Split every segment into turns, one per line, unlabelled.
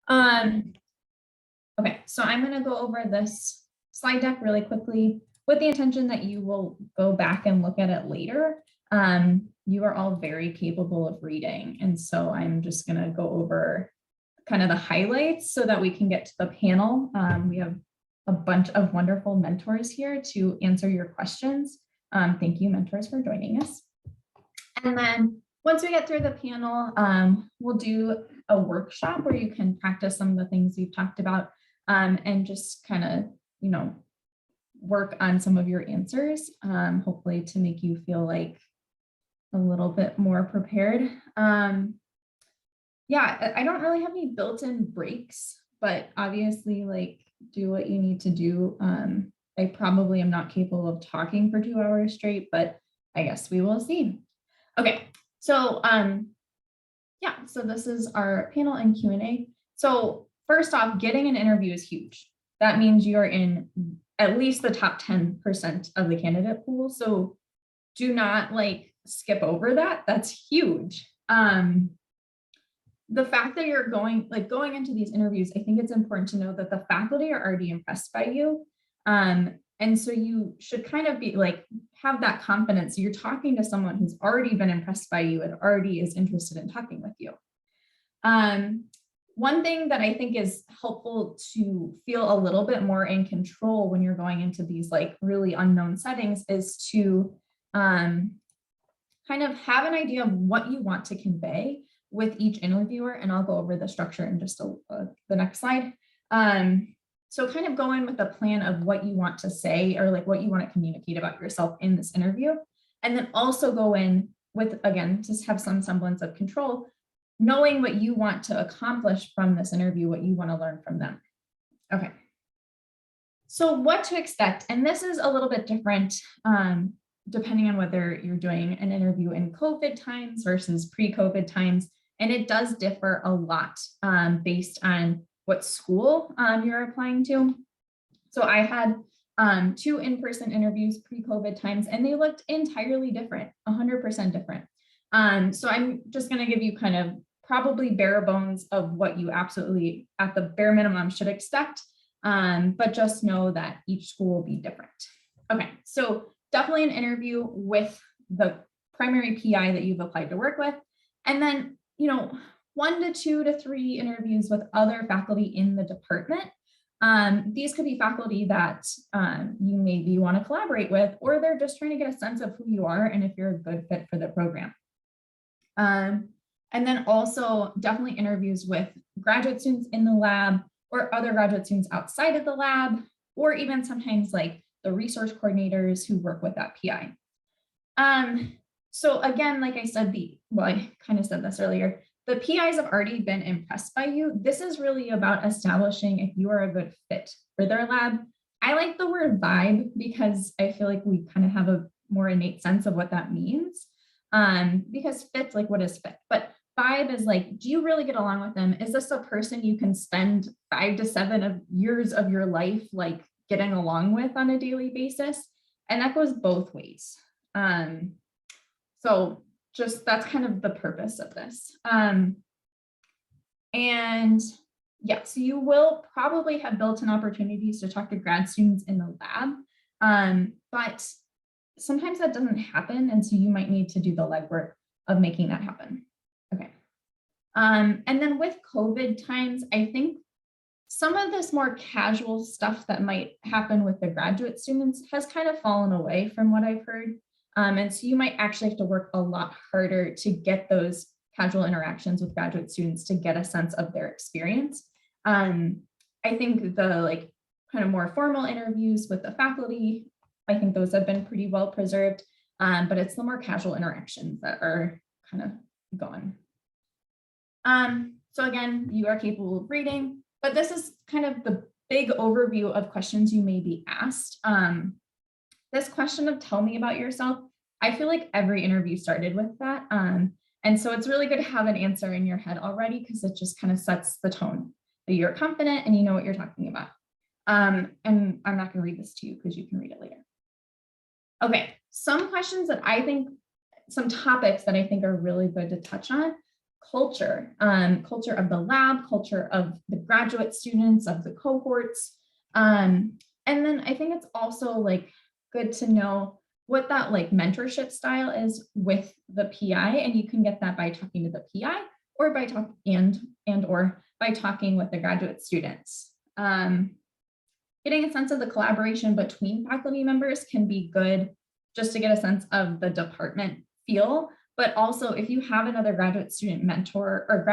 Um, okay, so I'm going to go over this slide deck really quickly with the intention that you will go back and look at it later. You are all very capable of reading, and so I'm just going to go over kind of the highlights so that we can get to the panel. We have a bunch of wonderful mentors here to answer your questions. Thank you, mentors, for joining us. And then once we get through the panel, we'll do a workshop where you can practice some of the things we've talked about and just kind of, work on some of your answers, hopefully to make you feel like a little bit more prepared. Yeah, I don't really have any built-in breaks, but obviously like do what you need to do. I probably am not capable of talking for 2 hours straight, but I guess we will see. Okay, so yeah, so this is our panel and Q&A. So first off, getting an interview is huge. That means you're in at least the top 10% of the candidate pool. So do not like skip over that. That's huge. The fact that you're going into these interviews, I think it's important to know that the faculty are already impressed by you. And so you should kind of be like, have that confidence. You're talking to someone who's already been impressed by you and already is interested in talking with you. One thing that I think is helpful to feel a little bit more in control when you're going into these like really unknown settings is to kind of have an idea of what you want to convey with each interviewer, and I'll go over the structure in just the next slide. So kind of go in with a plan of what you want to say or like what you want to communicate about yourself in this interview. And then also go in with, again, just have some semblance of control, knowing what you want to accomplish from this interview, what you want to learn from them. Okay. So what to expect, and this is a little bit different depending on whether you're doing an interview in COVID times versus pre-COVID times. And it does differ a lot based on what school you're applying to. So I had 2 in-person interviews pre-COVID times, and they looked entirely different, 100% different. So I'm just going to give you kind of probably bare bones of what you absolutely, at the bare minimum, should expect, but just know that each school will be different. Okay, so definitely an interview with the primary PI that you've applied to work with, and then 1 to 2 to 3 interviews with other faculty in the department. These could be faculty that you maybe want to collaborate with, or they're just trying to get a sense of who you are and if you're a good fit for the program. And then also definitely interviews with graduate students in the lab or other graduate students outside of the lab, or even sometimes like the resource coordinators who work with that PI. So again, like I said, I kind of said this earlier, the PIs have already been impressed by you. This is really about establishing if you are a good fit for their lab. I like the word vibe because I feel like we kind of have a more innate sense of what that means. Because fit's like, what is fit? But vibe is like, do you really get along with them? Is this a person you can spend 5 to 7 years of your life like getting along with on a daily basis? And that goes both ways. So just that's kind of the purpose of this. And yeah, so you will probably have built-in opportunities to talk to grad students in the lab, but sometimes that doesn't happen. And so you might need to do the legwork of making that happen. Okay. And then with COVID times, I think some of this more casual stuff that might happen with the graduate students has kind of fallen away from what I've heard. And so you might actually have to work a lot harder to get those casual interactions with graduate students to get a sense of their experience. I think the kind of more formal interviews with the faculty, I think those have been pretty well preserved, but it's the more casual interactions that are kind of gone. So again, you are capable of reading, but this is kind of the big overview of questions you may be asked. This question of tell me about yourself, I feel like every interview started with that. And so it's really good to have an answer in your head already because it just kind of sets the tone that you're confident and you know what you're talking about. And I'm not going to read this to you because you can read it later. Okay, some questions that I think, some topics that I think are really good to touch on culture, culture of the lab, culture of the graduate students, of the cohorts. And then I think it's also like good to know what that like mentorship style is with the PI, and you can get that by talking to the PI or by talking and or by talking with the graduate students. Getting a sense of the collaboration between faculty members can be good just to get a sense of the department feel, but also if you have another graduate student mentor or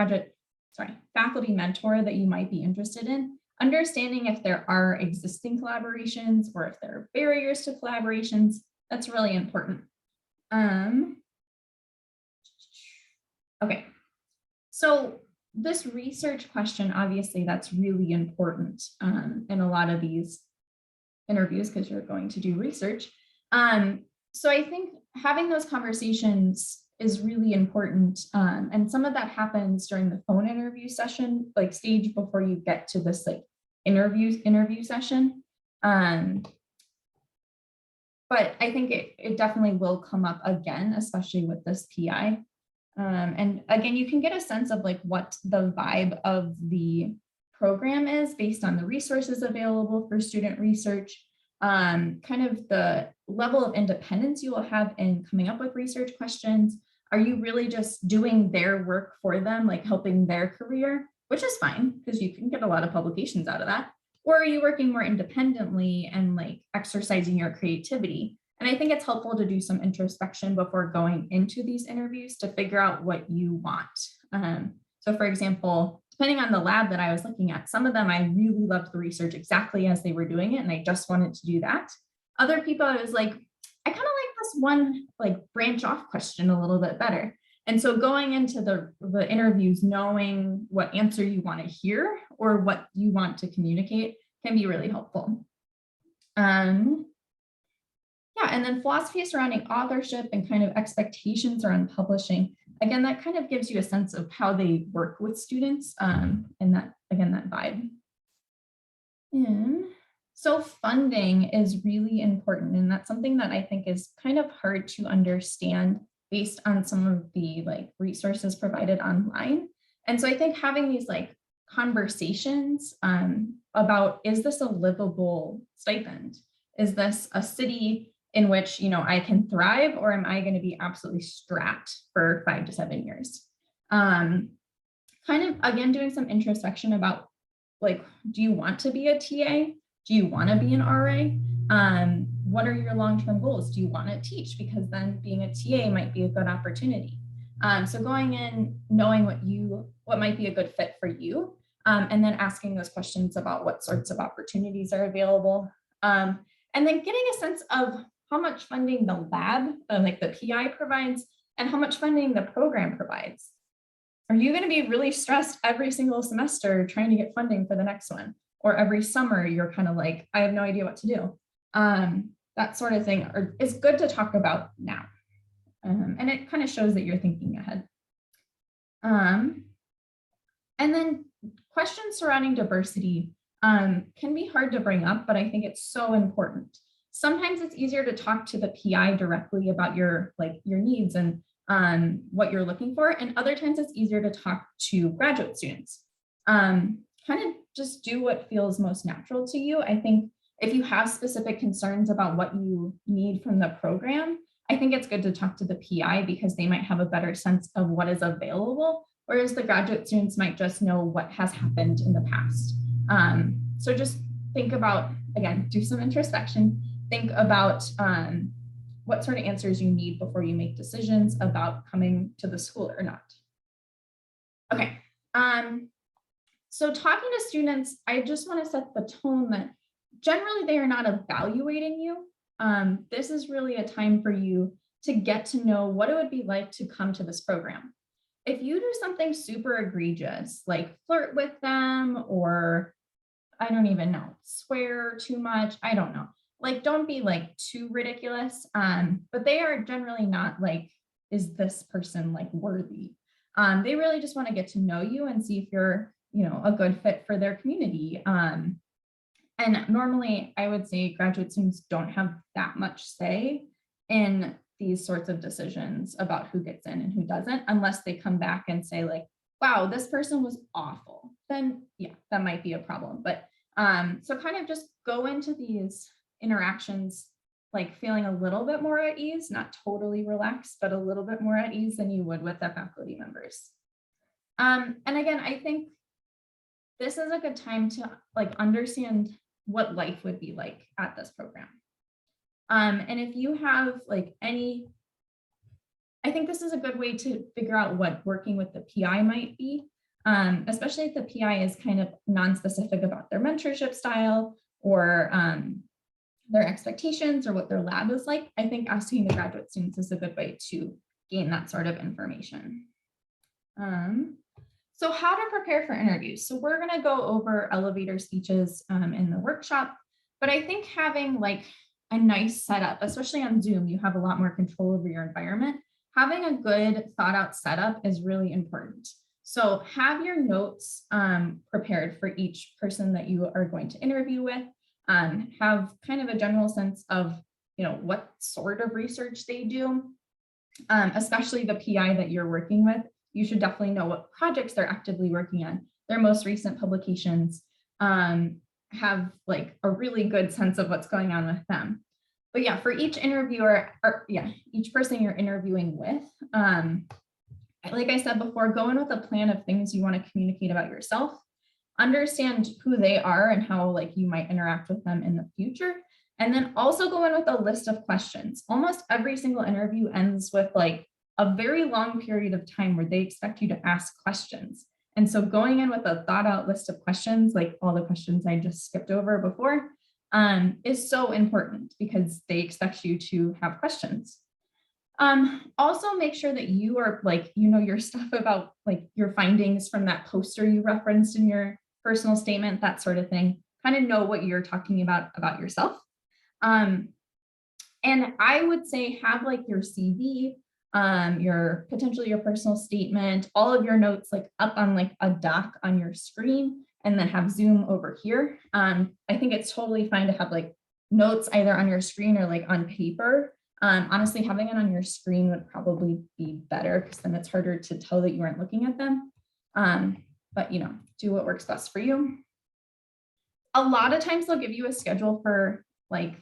faculty mentor that you might be interested in, understanding if there are existing collaborations or if there are barriers to collaborations, that's really important. Okay, so this research question, obviously that's really important in a lot of these interviews because you're going to do research. So I think having those conversations is really important. And some of that happens during the phone interview session, like stage before you get to this like interview session. But I think it definitely will come up again, especially with this PI. And again, you can get a sense of like what the vibe of the program is based on the resources available for student research, kind of the level of independence you will have in coming up with research questions. Are you really just doing their work for them, like helping their career, which is fine because you can get a lot of publications out of that? Or are you working more independently and like exercising your creativity? And I think it's helpful to do some introspection before going into these interviews to figure out what you want. So for example, depending on the lab that I was looking at, some of them, I really loved the research exactly as they were doing it. And I just wanted to do that. Other people, I was like, I kind of like this one like branch off question a little bit better. And so going into the interviews, knowing what answer you want to hear or what you want to communicate can be really helpful. Yeah, and then philosophy surrounding authorship and kind of expectations around publishing. Again, that kind of gives you a sense of how they work with students and that, again, that vibe. And so funding is really important. And that's something that I think is kind of hard to understand based on some of the like resources provided online. And so I think having these like conversations about, is this a livable stipend? Is this a city in which, you know, I can thrive, or am I going to be absolutely strapped for 5 to 7 years? Kind of, again, doing some introspection about like, do you want to be a TA? Do you want to be an RA? What are your long-term goals? Do you want to teach? Because then being a TA might be a good opportunity. So going in, knowing what might be a good fit for you, and then asking those questions about what sorts of opportunities are available. And then getting a sense of how much funding the lab, like the PI provides, and how much funding the program provides. Are you going to be really stressed every single semester trying to get funding for the next one? Or every summer you're kind of like, I have no idea what to do. That sort of thing is good to talk about now. And it kind of shows that you're thinking ahead. And then questions surrounding diversity can be hard to bring up, but I think it's so important. Sometimes it's easier to talk to the PI directly about your needs and what you're looking for. And other times it's easier to talk to graduate students. Kind of just do what feels most natural to you. I think if you have specific concerns about what you need from the program, I think it's good to talk to the PI because they might have a better sense of what is available, whereas the graduate students might just know what has happened in the past. So just think about, again, do some introspection, think about what sort of answers you need before you make decisions about coming to the school or not. Okay, so talking to students, I just want to set the tone that generally they are not evaluating you. This is really a time for you to get to know what it would be like to come to this program. If you do something super egregious, like flirt with them, or I don't even know, swear too much, I don't know. Like, don't be like too ridiculous, but they are generally not like, is this person like worthy? They really just want to get to know you and see if you're, you know, a good fit for their community. And normally I would say graduate students don't have that much say in these sorts of decisions about who gets in and who doesn't, unless they come back and say like, wow, this person was awful, then yeah, that might be a problem. But so kind of just go into these interactions like feeling a little bit more at ease, not totally relaxed, but a little bit more at ease than you would with the faculty members. And again, I think this is a good time to like understand what life would be like at this program. And if you have like any, I think this is a good way to figure out what working with the PI might be, especially if the PI is kind of non-specific about their mentorship style or their expectations or what their lab is like. I think asking the graduate students is a good way to gain that sort of information. So how to prepare for interviews. So we're gonna go over elevator speeches in the workshop, but I think having like a nice setup, especially on Zoom, you have a lot more control over your environment. Having a good thought out setup is really important. So have your notes prepared for each person that you are going to interview with. Have kind of a general sense of, what sort of research they do, especially the PI that you're working with. You should definitely know what projects they're actively working on. Their most recent publications, have like a really good sense of what's going on with them. But yeah, for each interviewer, or yeah, each person you're interviewing with, like I said before, go in with a plan of things you want to communicate about yourself, understand who they are and how like you might interact with them in the future. And then also go in with a list of questions. Almost every single interview ends with like a very long period of time where they expect you to ask questions. And so going in with a thought out list of questions, like all the questions I just skipped over before, is so important because they expect you to have questions. Also make sure that you are like, your stuff about like your findings from that poster you referenced in your personal statement, that sort of thing, kind of know what you're talking about yourself. And I would say have like your CV, potentially your personal statement, all of your notes like up on like a doc on your screen, and then have Zoom over here. I think it's totally fine to have like notes either on your screen or like on paper. Honestly, having it on your screen would probably be better because then it's harder to tell that you weren't looking at them. But do what works best for you. A lot of times they'll give you a schedule for like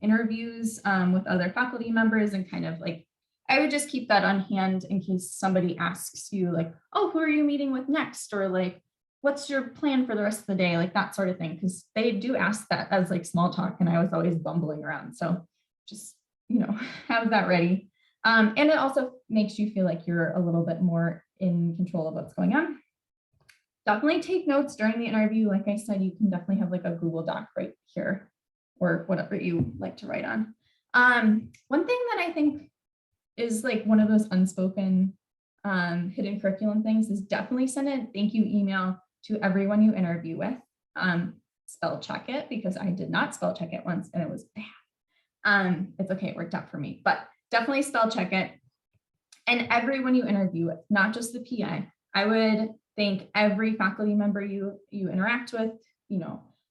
interviews with other faculty members, and kind of like, I would just keep that on hand in case somebody asks you like, oh, who are you meeting with next? Or like, what's your plan for the rest of the day? Like that sort of thing. Because they do ask that as like small talk, and I was always bumbling around. So just, have that ready. And it also makes you feel like you're a little bit more in control of what's going on. Definitely take notes during the interview. Like I said, you can definitely have like a Google Doc right here or whatever you like to write on. One thing that I think is like one of those unspoken hidden curriculum things is definitely send a thank you email to everyone you interview with. Spell check it, because I did not spell check it once and it was bad. It's okay, it worked out for me, but definitely spell check it. And everyone you interview with, not just the PI. I would thank every faculty member you interact with,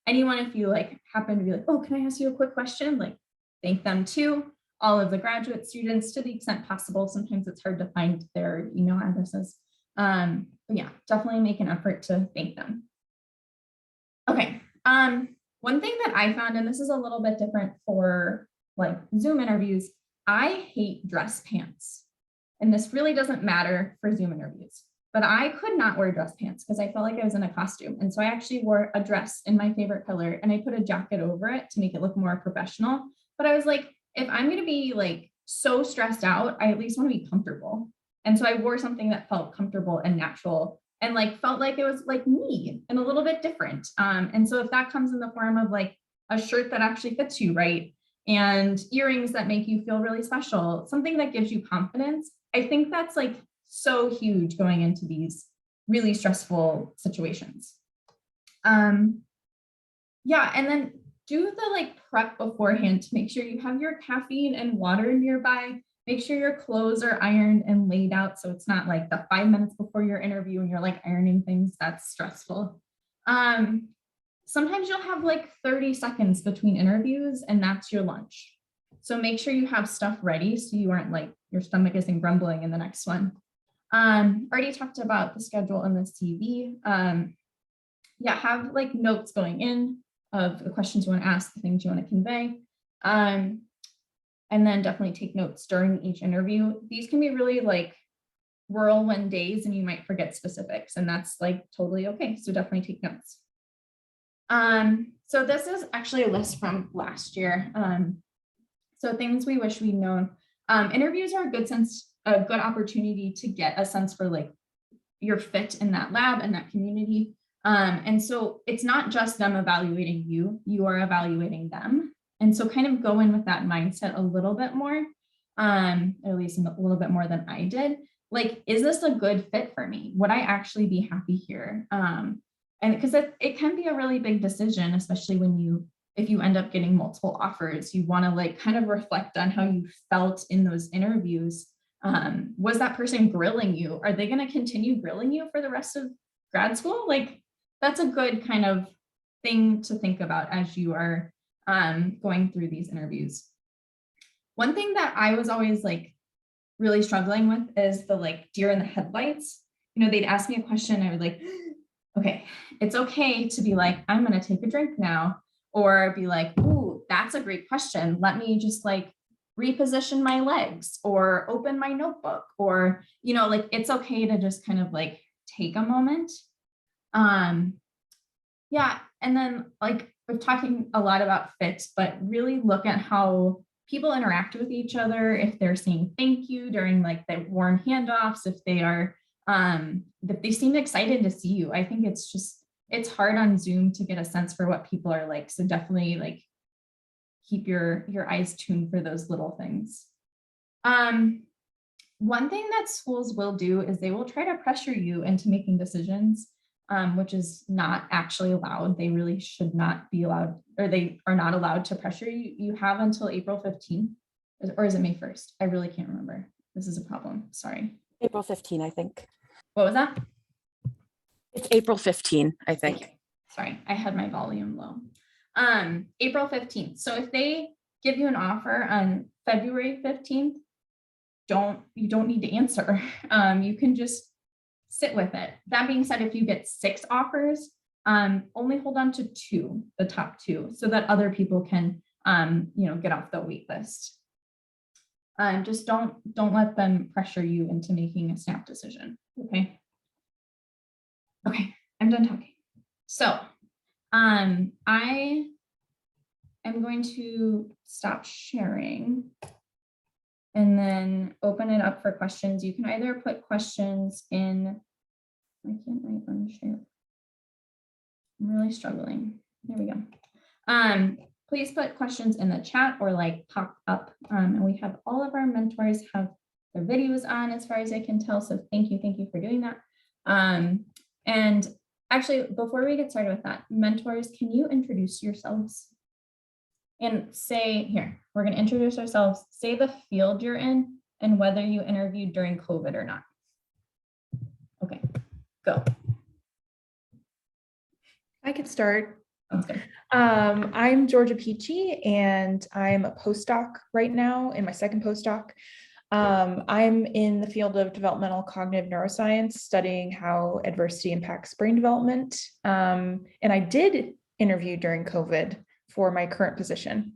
anyone, if you like happen to be like, oh, can I ask you a quick question? Like thank them too. All of the graduate students to the extent possible. Sometimes it's hard to find their email addresses. But yeah, definitely make an effort to thank them. Okay. One thing that I found, and this is a little bit different for like Zoom interviews, I hate dress pants. And this really doesn't matter for Zoom interviews, but I could not wear dress pants because I felt like I was in a costume. And so I actually wore a dress in my favorite color and I put a jacket over it to make it look more professional. But I was like, if I'm going to be like so stressed out, I at least want to be comfortable. And so I wore something that felt comfortable and natural and like felt like it was like me and a little bit different. And so if that comes in the form of like a shirt that actually fits you right and earrings that make you feel really special, something that gives you confidence, I think that's like so huge going into these really stressful situations. Yeah, and then do the like prep beforehand to make sure you have your caffeine and water nearby. Make sure your clothes are ironed and laid out so it's not like the 5 minutes before your interview and you're like ironing things. That's stressful. Sometimes you'll have like 30 seconds between interviews and that's your lunch. So make sure you have stuff ready so you aren't like your stomach isn't grumbling in the next one. Already talked about the schedule and the CV. Yeah, have like notes going in of the questions you want to ask, the things you want to convey. And then definitely take notes during each interview. These can be really like whirlwind days and you might forget specifics, and that's like totally okay. So definitely take notes. So this is actually a list from last year. So things we wish we'd known. Interviews are a good opportunity to get a sense for like your fit in that lab and that community. And so it's not just them evaluating you, you are evaluating them. And so kind of go in with that mindset a little bit more, at least a little bit more than I did. Like, is this a good fit for me? Would I actually be happy here? And because it can be a really big decision, especially if you end up getting multiple offers, you want to like kind of reflect on how you felt in those interviews. Was that person grilling you? Are they going to continue grilling you for the rest of grad school? Like, that's a good kind of thing to think about as you are going through these interviews. One thing that I was always like really struggling with is the like deer in the headlights. You know, they'd ask me a question, I would like, okay, it's okay to be like, I'm going to take a drink now, or be like, ooh, that's a great question. Let me just like reposition my legs or open my notebook, or, you know, like it's okay to just kind of like take a moment. Yeah. And then like we're talking a lot about fit, but really look at how people interact with each other. If they're saying thank you during like the warm handoffs, if they seem excited to see you. I think it's hard on Zoom to get a sense for what people are like. So definitely like keep your eyes tuned for those little things. One thing that schools will do is they will try to pressure you into making decisions, which is not actually allowed. They really should not be allowed, or they are not allowed to pressure you. You have until April 15th, or is it May 1st? I really can't remember. This is a problem. Sorry.
April 15, I think.
What was that?
It's April 15, I think.
Okay. Sorry, I had my volume low. April 15th. So if they give you an offer on February 15th, you don't need to answer. You can just sit with it. That being said, if you get 6 offers, only hold on to 2, the top 2, so that other people can, get off the wait list. Just don't let them pressure you into making a snap decision. Okay. Okay, I'm done talking. So, I am going to stop sharing and then open it up for questions. You can either put questions in, why can't I unshare? I'm really struggling. There we go. Please put questions in the chat or like pop up. And we have all of our mentors have their videos on as far as I can tell. So thank you for doing that. And actually, before we get started with that, mentors, can you introduce yourselves? And say, here, we're going to introduce ourselves, say the field you're in and whether you interviewed during COVID or not. Okay, go.
I can start.
Okay.
I'm Georgia Peachy, and I'm a postdoc right now in my second postdoc. I'm in the field of developmental cognitive neuroscience, studying how adversity impacts brain development. And I did interview during COVID for my current position.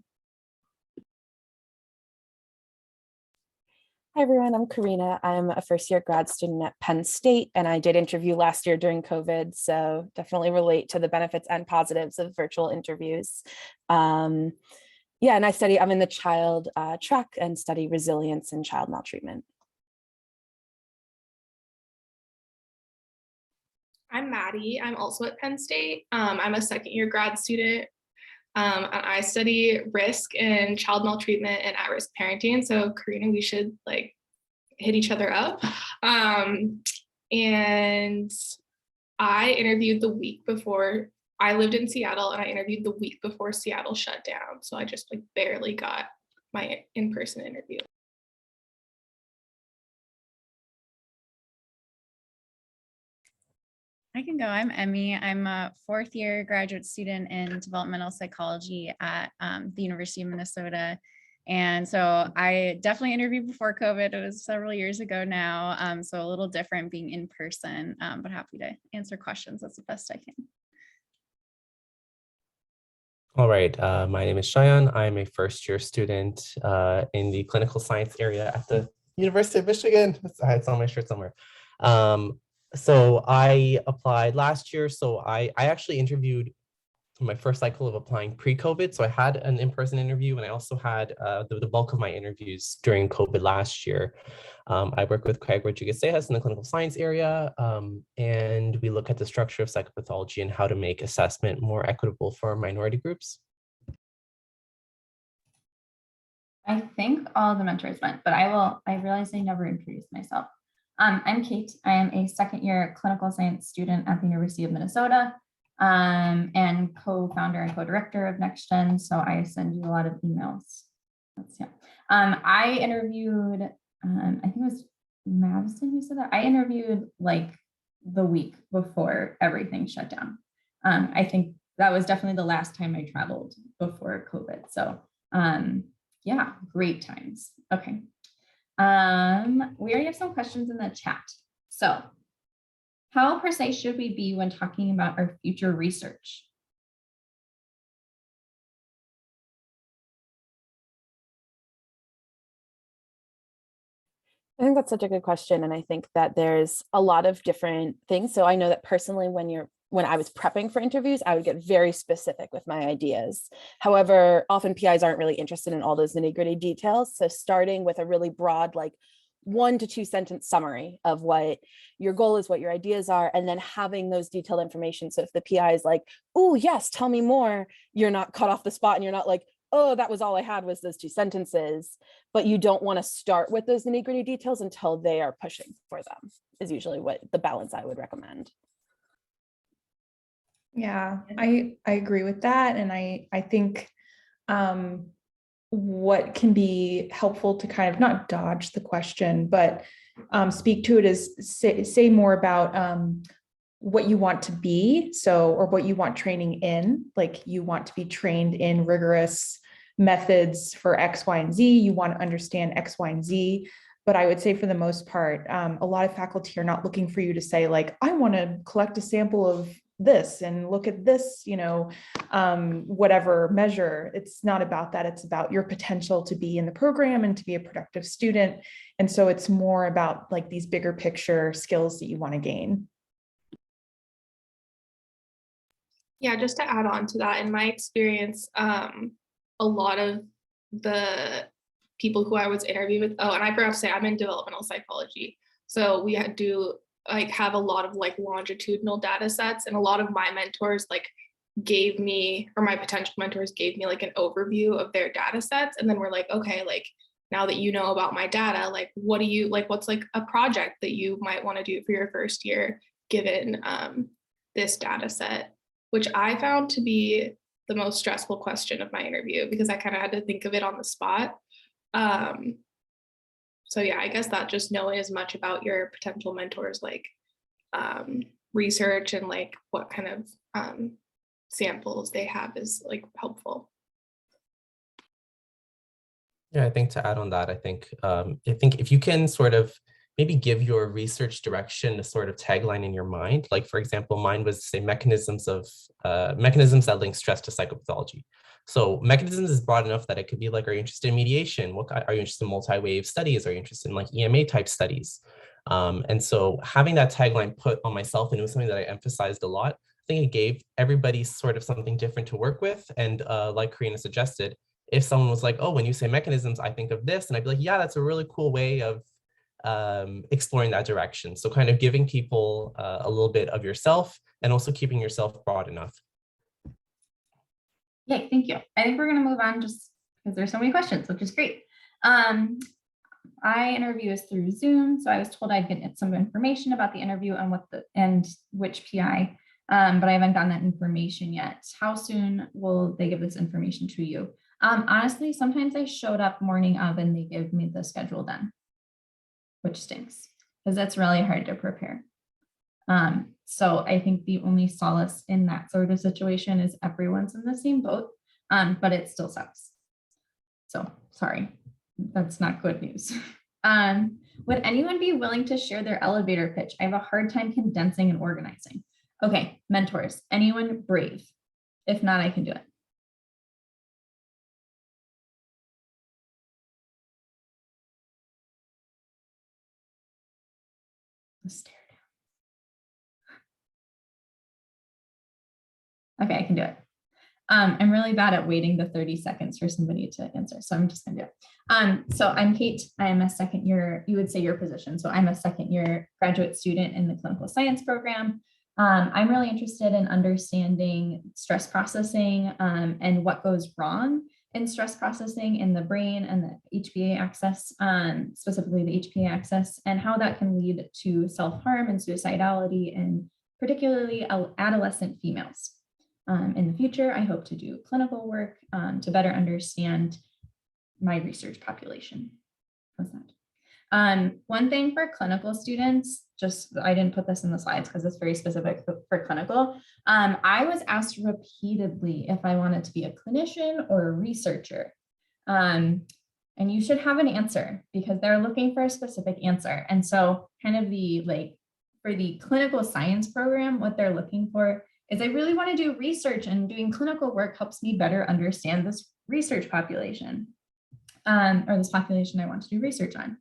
Hi, everyone. I'm Karina. I'm a first-year grad student at Penn State, and I did interview last year during COVID, so definitely relate to the benefits and positives of virtual interviews. Yeah, and I'm in the child track and study resilience in child maltreatment.
I'm Maddie. I'm also at Penn State. I'm a second-year grad student. And I study risk in child maltreatment and at-risk parenting. So Karina, we should like hit each other up. And I interviewed the week before. I lived in Seattle and I interviewed the week before Seattle shut down. So I just like barely got my in-person interview.
I can go. I'm Emmy. I'm a 4th-year graduate student in developmental psychology at the University of Minnesota. And so I definitely interviewed before COVID. It was several years ago now. So a little different being in person, but happy to answer questions as the best I can.
All right, my name is Cheyenne. I'm a first-year student in the clinical science area at the University of Michigan. It's on my shirt somewhere. So I applied last year. So I actually interviewed my first cycle of applying pre-COVID. So I had an in-person interview, and I also had the bulk of my interviews during COVID last year. I work with Craig Rodriguez-Cejas in the clinical science area, and we look at the structure of psychopathology and how to make assessment more equitable for minority groups.
I think all of the mentors went, but I realized I never introduced myself. I'm Kate. I am a second year clinical science student at the University of Minnesota, and co-founder and co-director of NextGen. So I send you a lot of emails. I interviewed, I think it was Madison who said that. I interviewed like the week before everything shut down. I think that was definitely the last time I traveled before COVID. So yeah, great times. Okay. We already have some questions in the chat. So how precise should we be when talking about our future research?
I think that's such a good question. And I think that there's a lot of different things. So I know that personally, when I was prepping for interviews, I would get very specific with my ideas. However, often PIs aren't really interested in all those nitty-gritty details. So starting with a really broad, like 1 to 2 sentence summary of what your goal is, what your ideas are, and then having those detailed information. So if the PI is like, oh, yes, tell me more, you're not caught off the spot and you're not like, oh, that was all I had was those 2 sentences. But you don't want to start with those nitty-gritty details until they are pushing for them, is usually what the balance I would recommend.
Yeah, I agree with that. And I think what can be helpful to kind of not dodge the question, but speak to it is say more about what you want to be. So, or what you want training in, like you want to be trained in rigorous methods for X, Y, and Z. You want to understand X, Y, and Z. But I would say for the most part, a lot of faculty are not looking for you to say like, I want to collect a sample of this and look at this, whatever measure. It's not about that. It's about your potential to be in the program and to be a productive student. And so it's more about like these bigger picture skills that you want to gain.
Yeah, just to add on to that, in my experience, a lot of the people who I was interviewing with, and I forgot to say I'm in developmental psychology. So we had to have a lot of longitudinal data sets, and a lot of my mentors gave me, or my potential mentors gave me an overview of their data sets. And then we're like, okay, now that you know about my data, what do you what's a project that you might want to do for your first year given this data set, which I found to be the most stressful question of my interview because I kind of had to think of it on the spot. So yeah, I guess that just knowing as much about your potential mentors, research and what kind of samples they have is helpful.
Yeah, I think to add on that, I think if you can sort of maybe give your research direction a sort of tagline in your mind, like for example, mine was say mechanisms that link stress to psychopathology. So mechanisms is broad enough that it could be are you interested in mediation? Are you interested in multi-wave studies? Are you interested in EMA type studies? And so having that tagline put on myself, and it was something that I emphasized a lot, I think it gave everybody sort of something different to work with. And like Karina suggested, if someone was like, oh, when you say mechanisms, I think of this, and I'd be like, yeah, that's a really cool way of exploring that direction. So kind of giving people a little bit of yourself and also keeping yourself broad enough.
Okay, thank you. I think we're going to move on just because there's so many questions, which is great. I interview is through Zoom, so I was told I'd get some information about the interview and which PI, but I haven't gotten that information yet. How soon will they give this information to you? Honestly, sometimes I showed up morning of and they give me the schedule then, which stinks because that's really hard to prepare. So I think the only solace in that sort of situation is everyone's in the same boat, but it still sucks. So sorry, that's not good news. Would anyone be willing to share their elevator pitch? I have a hard time condensing and organizing. Okay, mentors, anyone brave? If not, I can do it. Let's stare down. Okay, I can do it. I'm really bad at waiting the 30 seconds for somebody to answer, so I'm just gonna do it. So I'm Kate. I'm a second year, you would say your position. So I'm a second year graduate student in the clinical science program. I'm really interested in understanding stress processing and what goes wrong in stress processing in the brain and the HPA axis, specifically the HPA axis, and how that can lead to self-harm and suicidality in particularly adolescent females. In the future, I hope to do clinical work to better understand my research population. How's that? One thing for clinical students, just I didn't put this in the slides because it's very specific for clinical. I was asked repeatedly if I wanted to be a clinician or a researcher. And you should have an answer because they're looking for a specific answer. And so kind of for the clinical science program, what they're looking for is I really want to do research, and doing clinical work helps me better understand this research population or this population I want to do research on.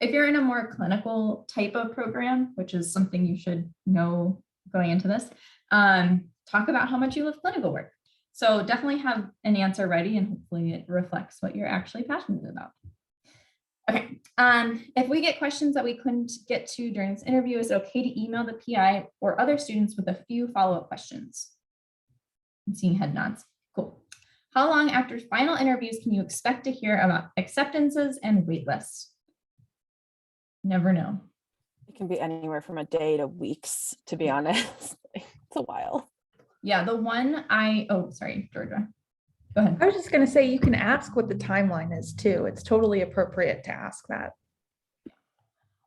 If you're in a more clinical type of program, which is something you should know going into this, talk about how much you love clinical work. So definitely have an answer ready, and hopefully it reflects what you're actually passionate about. Okay, if we get questions that we couldn't get to during this interview, is it okay to email the PI or other students with a few follow-up questions? I'm seeing head nods. Cool. How long after final interviews can you expect to hear about acceptances and wait lists? Never know.
It can be anywhere from a day to weeks, to be honest. It's a while.
Yeah, the one oh, sorry, Georgia. Go ahead.
I was just going to say, you can ask what the timeline is too. It's totally appropriate to ask that.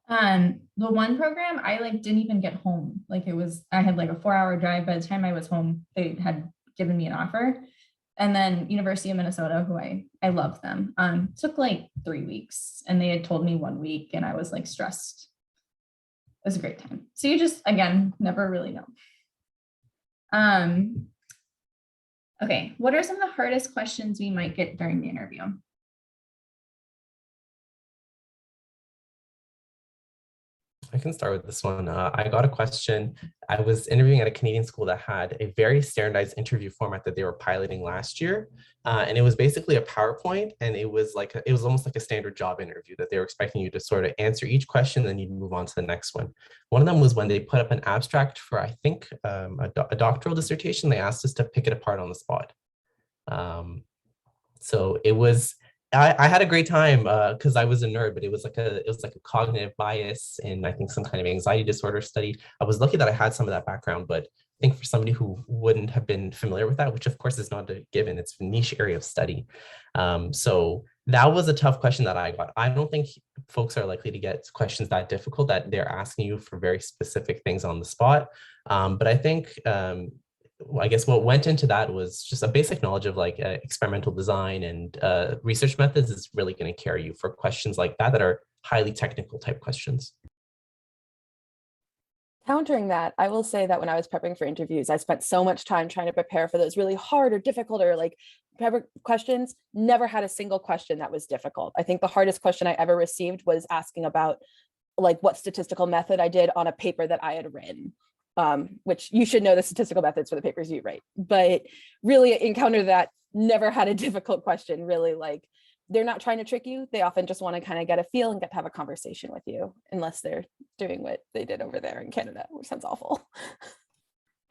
The one program I didn't even get home. I had a 4-hour drive. By the time I was home, they had given me an offer. And then University of Minnesota, who I love them, took 3 weeks, and they had told me 1 week, and I was stressed. It was a great time. So you just, again, never really know. Okay, what are some of the hardest questions we might get during the interview?
I can start with this one. I got a question. I was interviewing at a Canadian school that had a very standardized interview format that they were piloting last year. And it was basically a PowerPoint, and it was almost like a standard job interview that they were expecting you to sort of answer each question, then you'd move on to the next one. One of them was when they put up an abstract for, I think, a doctoral dissertation. They asked us to pick it apart on the spot. So it was, I had a great time because I was a nerd, but it was like a cognitive bias and I think some kind of anxiety disorder study. I was lucky that I had some of that background, but I think for somebody who wouldn't have been familiar with that, which of course is not a given, it's a niche area of study. So that was a tough question that I got. I don't think folks are likely to get questions that difficult that they're asking you for very specific things on the spot. But I think I guess what went into that was just a basic knowledge of experimental design and research methods is really going to carry you for questions like that are highly technical type questions.
Countering that, I will say that when I was prepping for interviews, I spent so much time trying to prepare for those really hard or difficult or questions, never had a single question that was difficult. I think the hardest question I ever received was asking about what statistical method I did on a paper that I had written. Which you should know the statistical methods for the papers you write, but really encounter that, never had a difficult question. Really, they're not trying to trick you. They often just want to kind of get a feel and get to have a conversation with you, unless they're doing what they did over there in Canada, which sounds awful.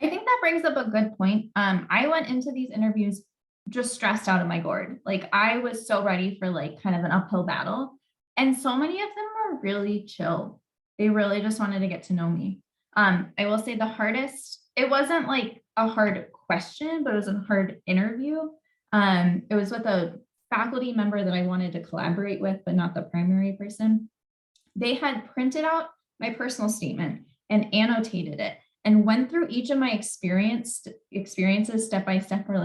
I think that brings up a good point. I went into these interviews just stressed out of my gourd. I was so ready for kind of an uphill battle. And so many of them were really chill. They really just wanted to get to know me. I will say the hardest, it wasn't a hard question, but it was a hard interview. It was with a faculty member that I wanted to collaborate with, but not the primary person. They had printed out my personal statement and annotated it and went through each of my experiences step by step. We're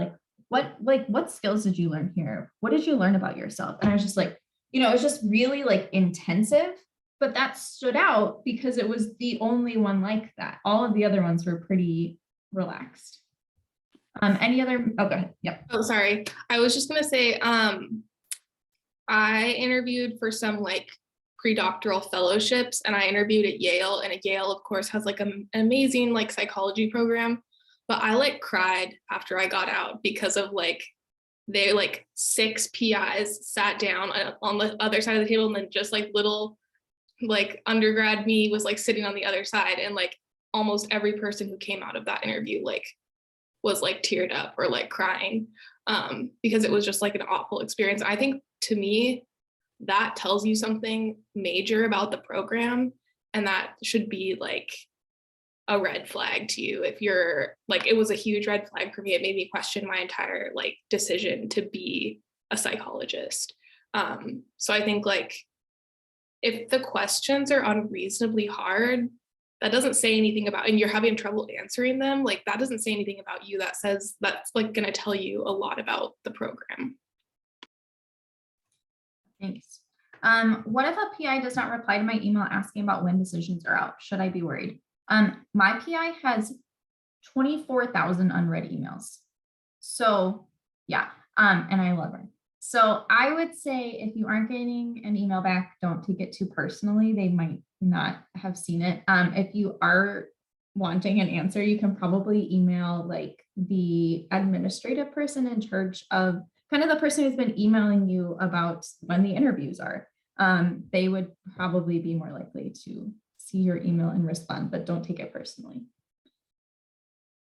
what skills did you learn here? What did you learn about yourself? And I was just like, it was just really like intensive, but that stood out because it was the only one like that. All of the other ones were pretty relaxed. Any other, oh, go ahead. Yep.
Oh, sorry. I was just gonna say, I interviewed for some like pre-doctoral fellowships, and I interviewed at Yale, and Yale, of course, has like an amazing like psychology program. But I like cried after I got out because of like they like 6 PIs sat down on the other side of the table, and then just like little like undergrad me was like sitting on the other side, and like almost every person who came out of that interview like was like teared up or like crying because it was just like an awful experience. I think to me that tells you something major about the program, and that should be like a red flag to you. If you're like, it was a huge red flag for me. It made me question my entire like decision to be a psychologist. So I think like if the questions are unreasonably hard, that doesn't say anything about, and you're having trouble answering them, like that doesn't say anything about you. That says that's like going to tell you a lot about the program.
Thanks. What if a PI does not reply to my email asking about when decisions are out? Should I be worried? My PI has 24,000 unread emails. So yeah, and I love her. So I would say if you aren't getting an email back, don't take it too personally. They might not have seen it. If you are wanting an answer, you can probably email like the administrative person in charge of kind of the person who's been emailing you about when the interviews are. They would probably be more likely to see your email and respond, but don't take it personally.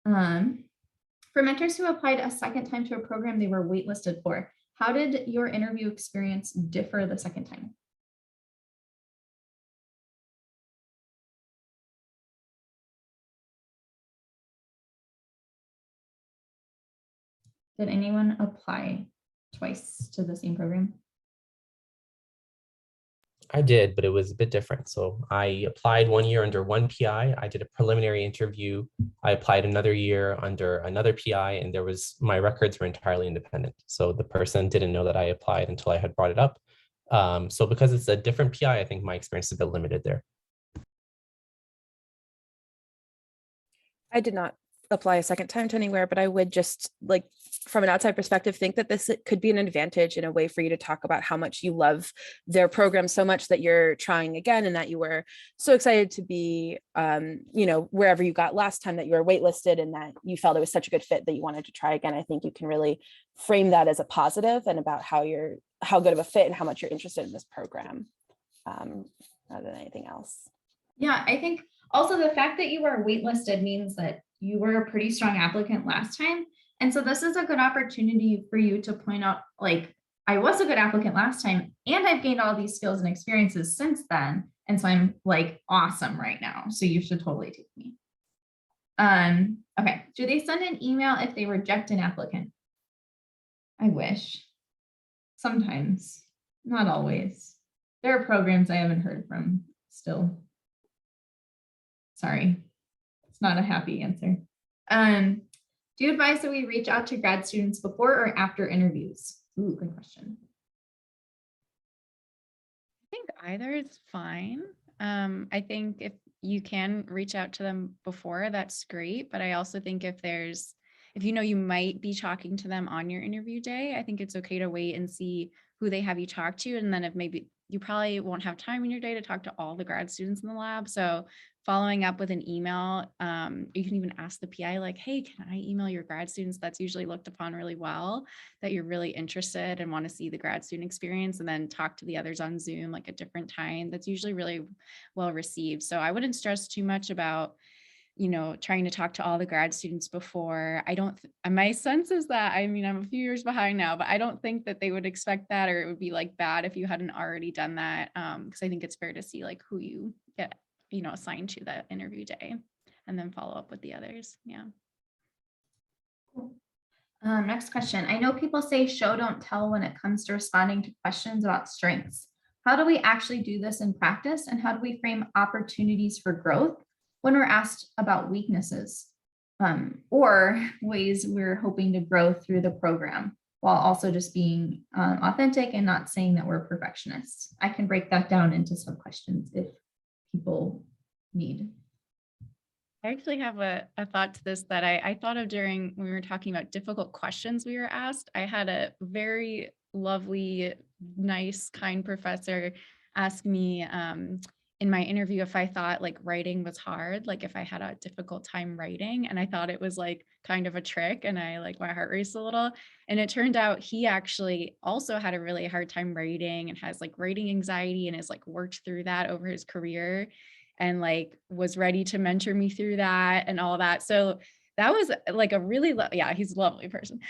For mentors who applied a second time to a program they were waitlisted for, how did your interview experience differ the second time? Did anyone apply twice to the same program?
I did, but it was a bit different. So I applied 1 year under one PI. I did a preliminary interview. I applied another year under another PI, and my records were entirely independent. So the person didn't know that I applied until I had brought it up. So because it's a different PI, I think my experience is a bit limited there.
I did not apply a second time to anywhere, but I would just like from an outside perspective think that this could be an advantage in a way for you to talk about how much you love their program so much that you're trying again, and that you were so excited to be wherever you got last time, that you were waitlisted and that you felt it was such a good fit that you wanted to try again. I think you can really frame that as a positive and about how good of a fit and how much you're interested in this program rather than anything else.
Yeah, I think also the fact that you were waitlisted means that you were a pretty strong applicant last time. And so this is a good opportunity for you to point out, like, I was a good applicant last time, and I've gained all these skills and experiences since then. And so I'm like awesome right now. So you should totally take me. Okay. Do they send an email if they reject an applicant? I wish. Sometimes, not always. There are programs I haven't heard from still. Sorry, it's not a happy answer. Do you advise that we reach out to grad students before or after interviews? Ooh, good question.
I think either is fine. I think if you can reach out to them before, that's great. But I also think if you might be talking to them on your interview day, I think it's okay to wait and see who they have you talk to. And then if maybe you probably won't have time in your day to talk to all the grad students in the lab. So following up with an email, you can even ask the PI like, hey, can I email your grad students? That's usually looked upon really well, that you're really interested and want to see the grad student experience, and then talk to the others on Zoom like a different time. That's usually really well received. So I wouldn't stress too much about trying to talk to all the grad students before. My sense is that, I'm a few years behind now, but I don't think that they would expect that, or it would be like bad if you hadn't already done that. Because I think it's fair to see like who you get, assigned to that interview day, and then follow up with the others. Yeah.
Cool. Next question. I know people say show, don't tell when it comes to responding to questions about strengths. How do we actually do this in practice? And how do we frame opportunities for growth when we're asked about weaknesses? or ways we're hoping to grow through the program, while also just being authentic and not saying that we're perfectionists. I can break that down into some questions if people need.
I actually have a thought to this that I thought of during when we were talking about difficult questions we were asked. I had a very lovely, nice, kind professor ask me in my interview if I thought like writing was hard, like if I had a difficult time writing. And I thought it was like kind of a trick, and I like my heart raced a little. And it turned out he actually also had a really hard time writing and has like writing anxiety and has like worked through that over his career, and like was ready to mentor me through that and all that. So that was like a really, yeah, he's a lovely person.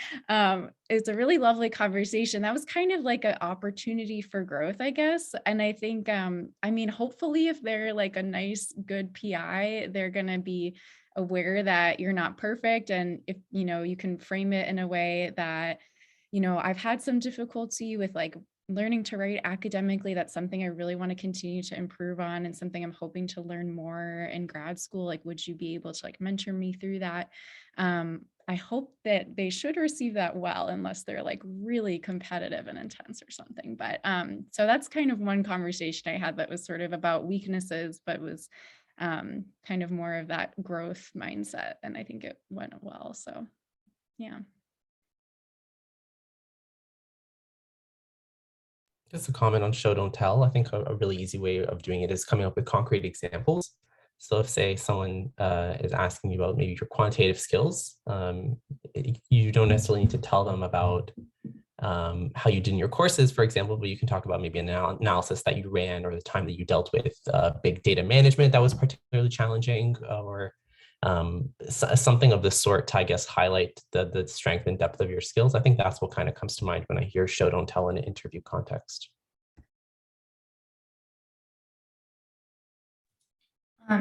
It's a really lovely conversation. That was kind of like an opportunity for growth, I guess. And I think, I mean, hopefully if they're like a nice, good PI, they're going to be aware that you're not perfect. And if, you know, you can frame it in a way that, you know, I've had some difficulty with like learning to write academically. That's something I really want to continue to improve on, and something I'm hoping to learn more in grad school. Like, would you be able to like mentor me through that? I hope that they should receive that well, unless they're like really competitive and intense or something. But so that's kind of one conversation I had that was sort of about weaknesses, but was kind of more of that growth mindset. And I think it went well. So yeah.
Just a comment on show, don't tell. I think a really easy way of doing it is coming up with concrete examples. So if, say, someone is asking you about maybe your quantitative skills, you don't necessarily need to tell them about how you did in your courses, for example, but you can talk about maybe an analysis that you ran, or the time that you dealt with big data management that was particularly challenging, or something of the sort to, I guess, highlight the strength and depth of your skills. I think that's what kind of comes to mind when I hear show, don't tell in an interview context.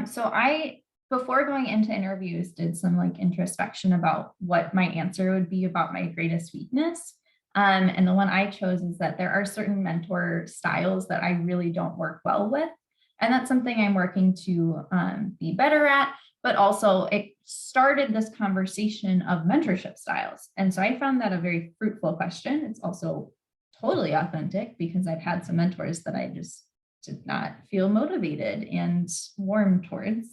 So I, before going into interviews, did some like introspection about what my answer would be about my greatest weakness. And the one I chose is that there are certain mentor styles that I really don't work well with. And that's something I'm working to be better at. But also it started this conversation of mentorship styles. And so I found that a very fruitful question. It's also totally authentic, because I've had some mentors that I just did not feel motivated and warm towards.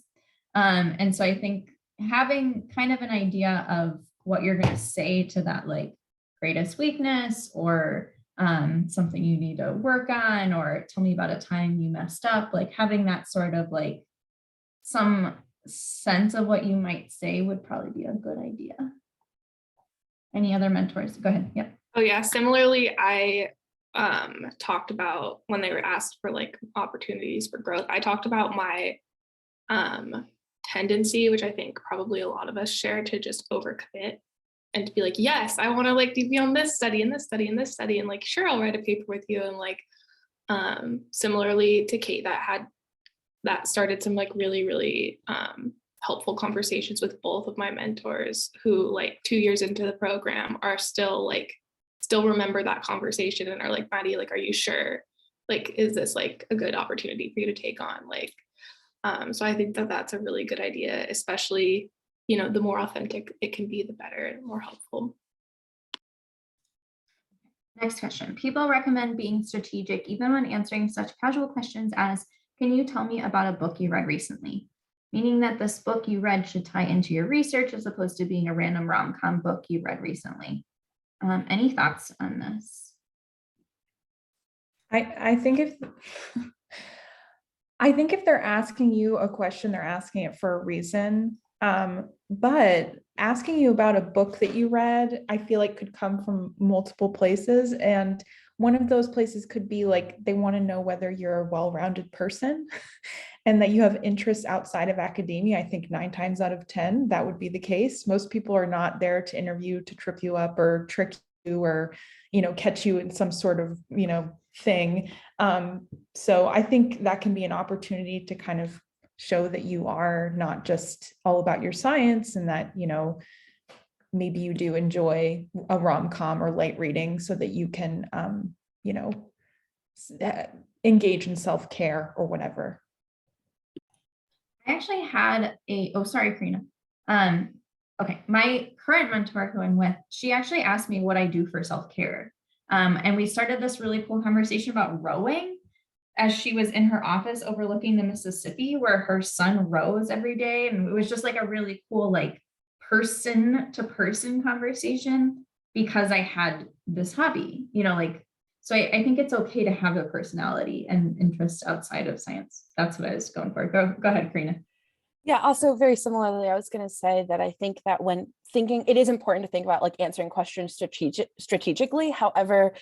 And so I think having kind of an idea of what you're going to say to that like greatest weakness, or something you need to work on, or tell me about a time you messed up, like having that sort of like some sense of what you might say would probably be a good idea. Any other mentors? Go ahead. Yep.
Oh yeah, similarly, I talked about when they were asked for like opportunities for growth, I talked about my tendency, which I think probably a lot of us share, to just overcommit and to be like, yes, I want to like be on this study and this study and this study, and like, sure, I'll write a paper with you. And like similarly to Kate, that started some like really helpful conversations with both of my mentors, who like 2 years into the program are still remember that conversation and are like, Maddie, like, are you sure? Like, is this like a good opportunity for you to take on? Like, so I think that that's a really good idea, especially, you know, the more authentic it can be, the better and more helpful.
Next question. People recommend being strategic even when answering such casual questions as, can you tell me about a book you read recently? Meaning that this book you read should tie into your research as opposed to being a random rom-com book you read recently. Any thoughts on this?
I think if they're asking you a question, they're asking it for a reason. But asking you about a book that you read, I feel like could come from multiple places. And one of those places could be like, they want to know whether you're a well-rounded person and that you have interests outside of academia. I think 9 times out of 10, that would be the case. Most people are not there to interview, to trip you up or trick you, or, you know, catch you in some sort of, you know, thing. So I think that can be an opportunity to kind of show that you are not just all about your science, and that, you know, maybe you do enjoy a rom-com or light reading, so that you can, you know, engage in self-care or whatever.
I actually had oh, sorry, Karina. okay, my current mentor who I'm with, she actually asked me what I do for self-care. And we started this really cool conversation about rowing as she was in her office overlooking the Mississippi, where her son rows every day. And it was just like a really cool, like person to person conversation because I had this hobby, like, so I think it's okay to have a personality and interests outside of science. That's what I was going for. Go ahead, Karina.
Yeah, also very similarly, I was going to say that I think that when thinking, it is important to think about like answering questions strategically. However,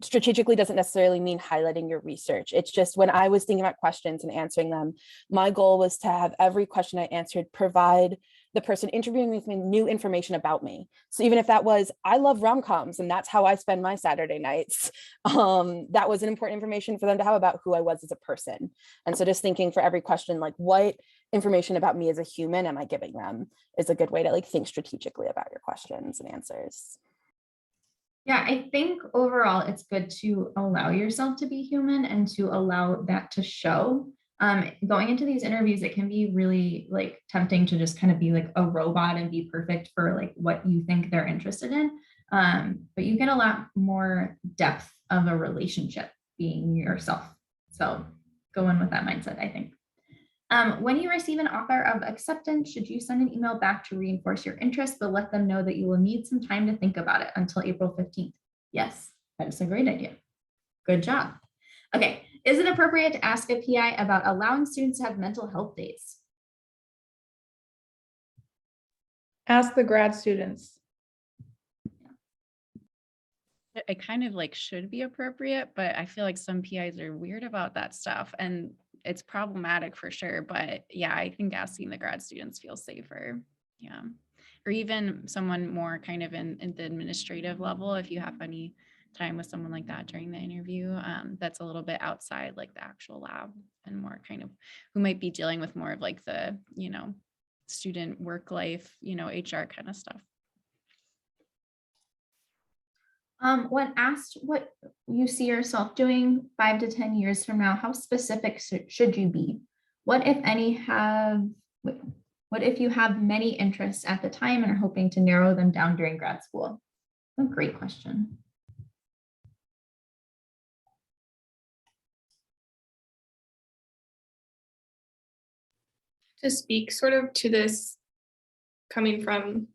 strategically doesn't necessarily mean highlighting your research. It's just when I was thinking about questions and answering them, my goal was to have every question I answered provide the person interviewing with me new information about me. So even if that was, I love rom-coms and that's how I spend my Saturday nights, that was an important information for them to have about who I was as a person. And so just thinking for every question, like what information about me as a human am I giving them is a good way to like think strategically about your questions and answers.
Yeah, I think overall it's good to allow yourself to be human and to allow that to show. Going into these interviews, it can be really like tempting to just kind of be like a robot and be perfect for like what you think they're interested in. But you get a lot more depth of a relationship being yourself. So go in with that mindset, I think. When you receive an offer of acceptance, should you send an email back to reinforce your interest, but let them know that you will need some time to think about it until April 15th? Yes, that is a great idea. Good job. Okay, is it appropriate to ask a PI about allowing students to have mental health days?
Ask the grad students.
It kind of like should be appropriate, but I feel like some PIs are weird about that stuff and it's problematic for sure. But yeah, I think asking the grad students feels safer. Yeah. Or even someone more kind of in the administrative level, if you have any time with someone like that during the interview, that's a little bit outside like the actual lab and more kind of who might be dealing with more of like the, student work life, HR kind of stuff.
When asked what you see yourself doing 5 to 10 years from now, how specific should you be? What if you have many interests at the time and are hoping to narrow them down during grad school? A great question.
To speak sort of to this coming from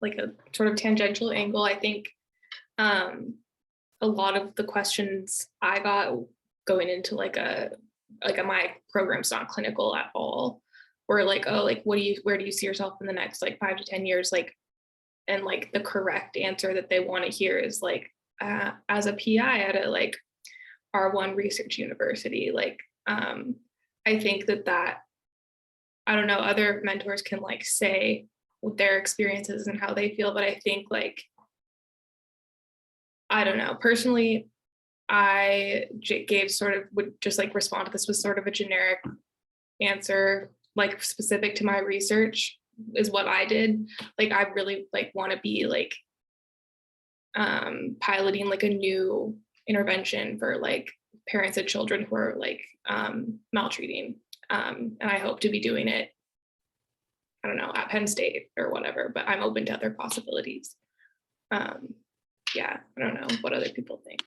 like a sort of tangential angle, I think a lot of the questions I got going into like my program's not clinical at all, or like, oh, like where do you see yourself in the next like 5 to 10 years? Like, and like the correct answer that they want to hear is like, as a PI at a like R1 research university, like I think that I don't know, other mentors can like say what their experiences and how they feel, but I think like, I don't know, personally, I gave sort of would just like respond to this with sort of a generic answer, like specific to my research is what I did. Like, I really like want to be like piloting like a new intervention for like parents of children who are like maltreating. And I hope to be doing it, I don't know, at Penn State or whatever, but I'm open to other possibilities. Yeah, I don't know what other people think.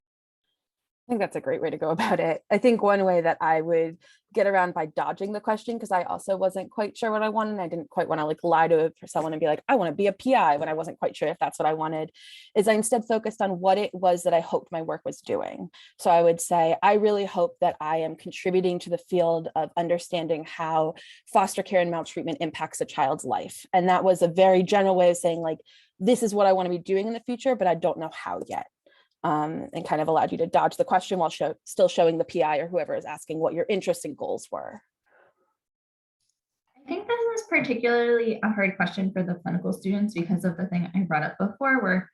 I think that's a great way to go about it. I think one way that I would get around by dodging the question, because I also wasn't quite sure what I wanted. I didn't quite want to like lie to someone and be like, I want to be a PI when I wasn't quite sure if that's what I wanted, is I instead focused on what it was that I hoped my work was doing. So I would say, I really hope that I am contributing to the field of understanding how foster care and maltreatment impacts a child's life. And that was a very general way of saying like, this is what I want to be doing in the future, but I don't know how yet. And kind of allowed you to dodge the question while still showing the PI or whoever is asking what your interests and goals were.
I think this is particularly a hard question for the clinical students because of the thing I brought up before, where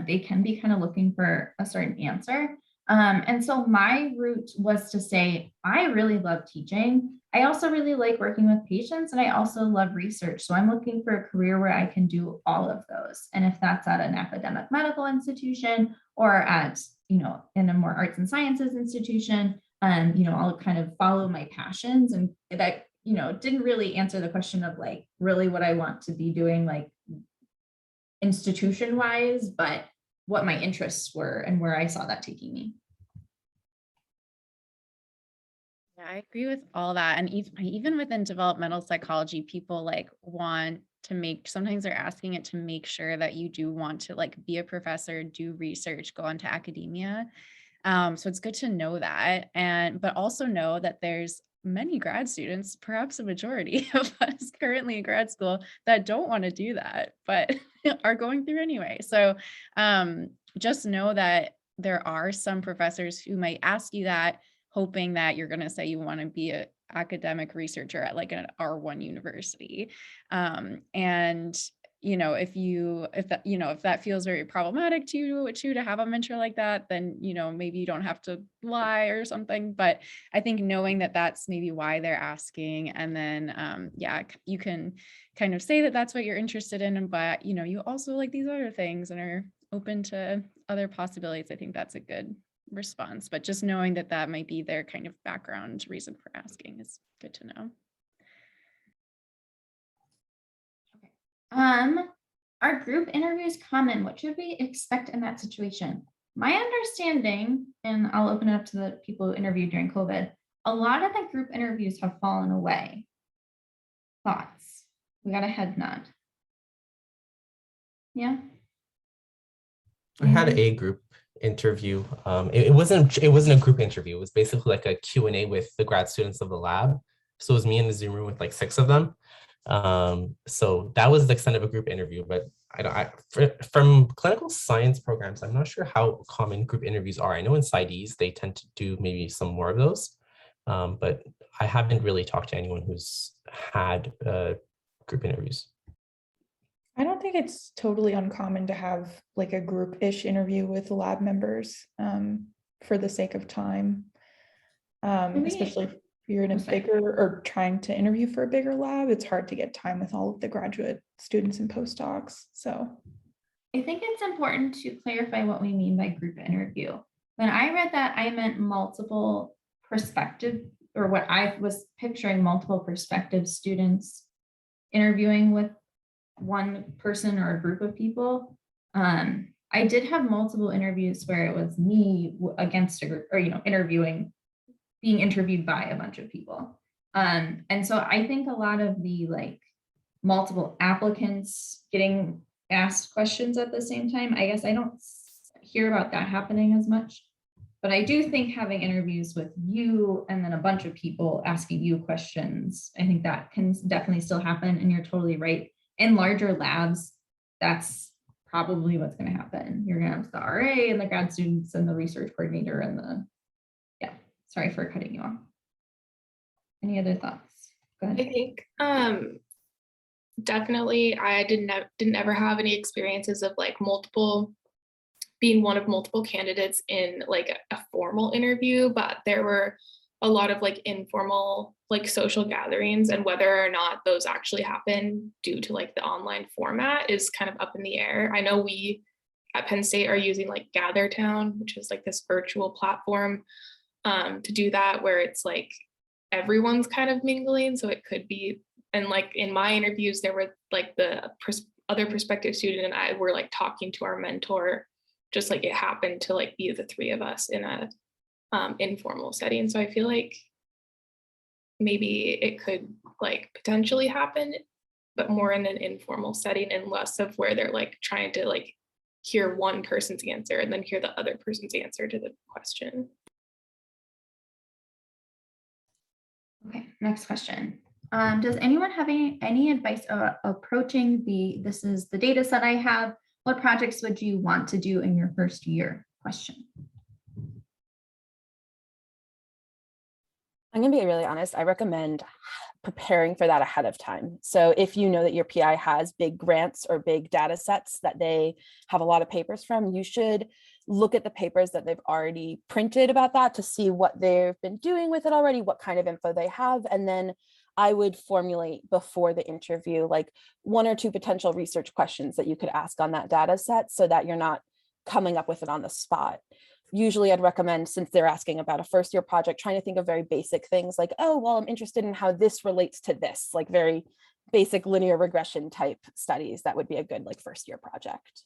they can be kind of looking for a certain answer. And so my route was to say, I really love teaching. I also really like working with patients, and I also love research. So I'm looking for a career where I can do all of those. And if that's at an academic medical institution or at, in a more arts and sciences institution, I'll kind of follow my passions. And that, didn't really answer the question of like really what I want to be doing, like institution wise, but what my interests were and where I saw that taking me.
Yeah, I agree with all that. And even within developmental psychology, people like want to make, sometimes they're asking it to make sure that you do want to like be a professor, do research, go into academia. So it's good to know that. But also know that there's many grad students, perhaps a majority of us currently in grad school, that don't want to do that, but are going through anyway. So just know that there are some professors who might ask you that, hoping that you're going to say you want to be an academic researcher at like an R1 university. And if that feels very problematic to you to have a mentor like that, then maybe you don't have to lie or something. But I think knowing that that's maybe why they're asking, and then you can kind of say that that's what you're interested in, but you also like these other things and are open to other possibilities. I think that's a good response, but just knowing that that might be their kind of background reason for asking is good to know.
Are group interviews common? What should we expect in that situation? My understanding, and I'll open it up to the people who interviewed during COVID, a lot of the group interviews have fallen away. Thoughts? We got a head nod. Yeah.
I had a group interview. It wasn't a group interview. It was basically like a Q&A with the grad students of the lab. So it was me in the Zoom room with like 6 of them. So that was the extent of a group interview, but from clinical science programs, I'm not sure how common group interviews are. I know in PsyDs, they tend to do maybe some more of those, but I haven't really talked to anyone who's had group interviews.
I don't think it's totally uncommon to have like a group-ish interview with lab members for the sake of time, especially if you're in a bigger or trying to interview for a bigger lab. It's hard to get time with all of the graduate students and postdocs. So
I think it's important to clarify what we mean by group interview. When I read that, I meant multiple perspective, or what I was picturing, multiple perspective students interviewing with one person or a group of people. I did have multiple interviews where it was me against a group, or being interviewed by a bunch of people. And so I think a lot of the like multiple applicants getting asked questions at the same time, I guess I don't hear about that happening as much. But I do think having interviews with you and then a bunch of people asking you questions, I think that can definitely still happen. And you're totally right. In larger labs, that's probably what's going to happen. You're going to have the RA and the grad students and the research coordinator and sorry for cutting you off. Any other thoughts? Go ahead.
I think definitely I didn't ever have any experiences of like being one of multiple candidates in like a formal interview, but there were a lot of like informal like social gatherings, and whether or not those actually happen due to like the online format is kind of up in the air. I know we at Penn State are using like GatherTown, which is like this virtual platform to do that, where it's like everyone's kind of mingling. So it could be, and like in my interviews, there were like the other prospective student and I were like talking to our mentor, just like it happened to like be the 3 of us in a informal setting. So I feel like maybe it could like potentially happen, but more in an informal setting and less of where they're like trying to like hear one person's answer and then hear the other person's answer to the question.
Okay, next question. Does anyone have any advice approaching this is the data set I have, what projects would you want to do in your first year? Question.
I'm going to be really honest. I recommend preparing for that ahead of time. So if you know that your PI has big grants or big data sets that they have a lot of papers from, you should look at the papers that they've already printed about that to see what they've been doing with it already, what kind of info they have. And then I would formulate before the interview, like 1 or 2 potential research questions that you could ask on that data set so that you're not coming up with it on the spot. Usually I'd recommend, since they're asking about a first year project, trying to think of very basic things like, oh, well, I'm interested in how this relates to this, like very basic linear regression type studies, that would be a good like first year project.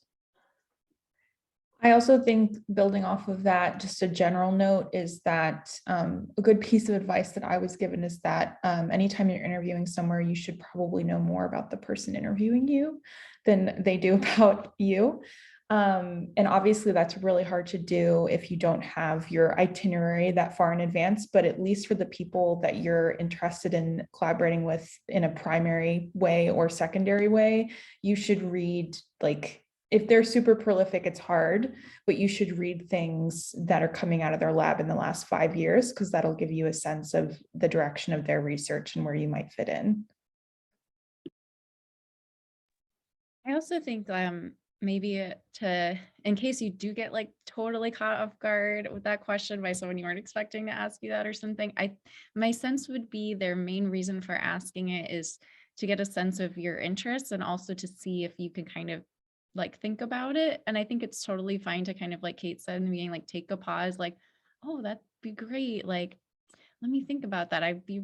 I also think, building off of that, just a general note is that a good piece of advice that I was given is that anytime you're interviewing somewhere, you should probably know more about the person interviewing you than they do about you. And obviously that's really hard to do if you don't have your itinerary that far in advance, but at least for the people that you're interested in collaborating with in a primary way or secondary way, you should read, like, if they're super prolific, it's hard, but you should read things that are coming out of their lab in the last 5 years, because that'll give you a sense of the direction of their research and where you might fit in.
I also think maybe in case you do get like totally caught off guard with that question by someone you weren't expecting to ask you that or something, my sense would be their main reason for asking it is to get a sense of your interests and also to see if you can kind of like think about it. And I think it's totally fine to kind of, like Kate said in the beginning, like take a pause, like, oh, that'd be great. Like, let me think about that. I'd be,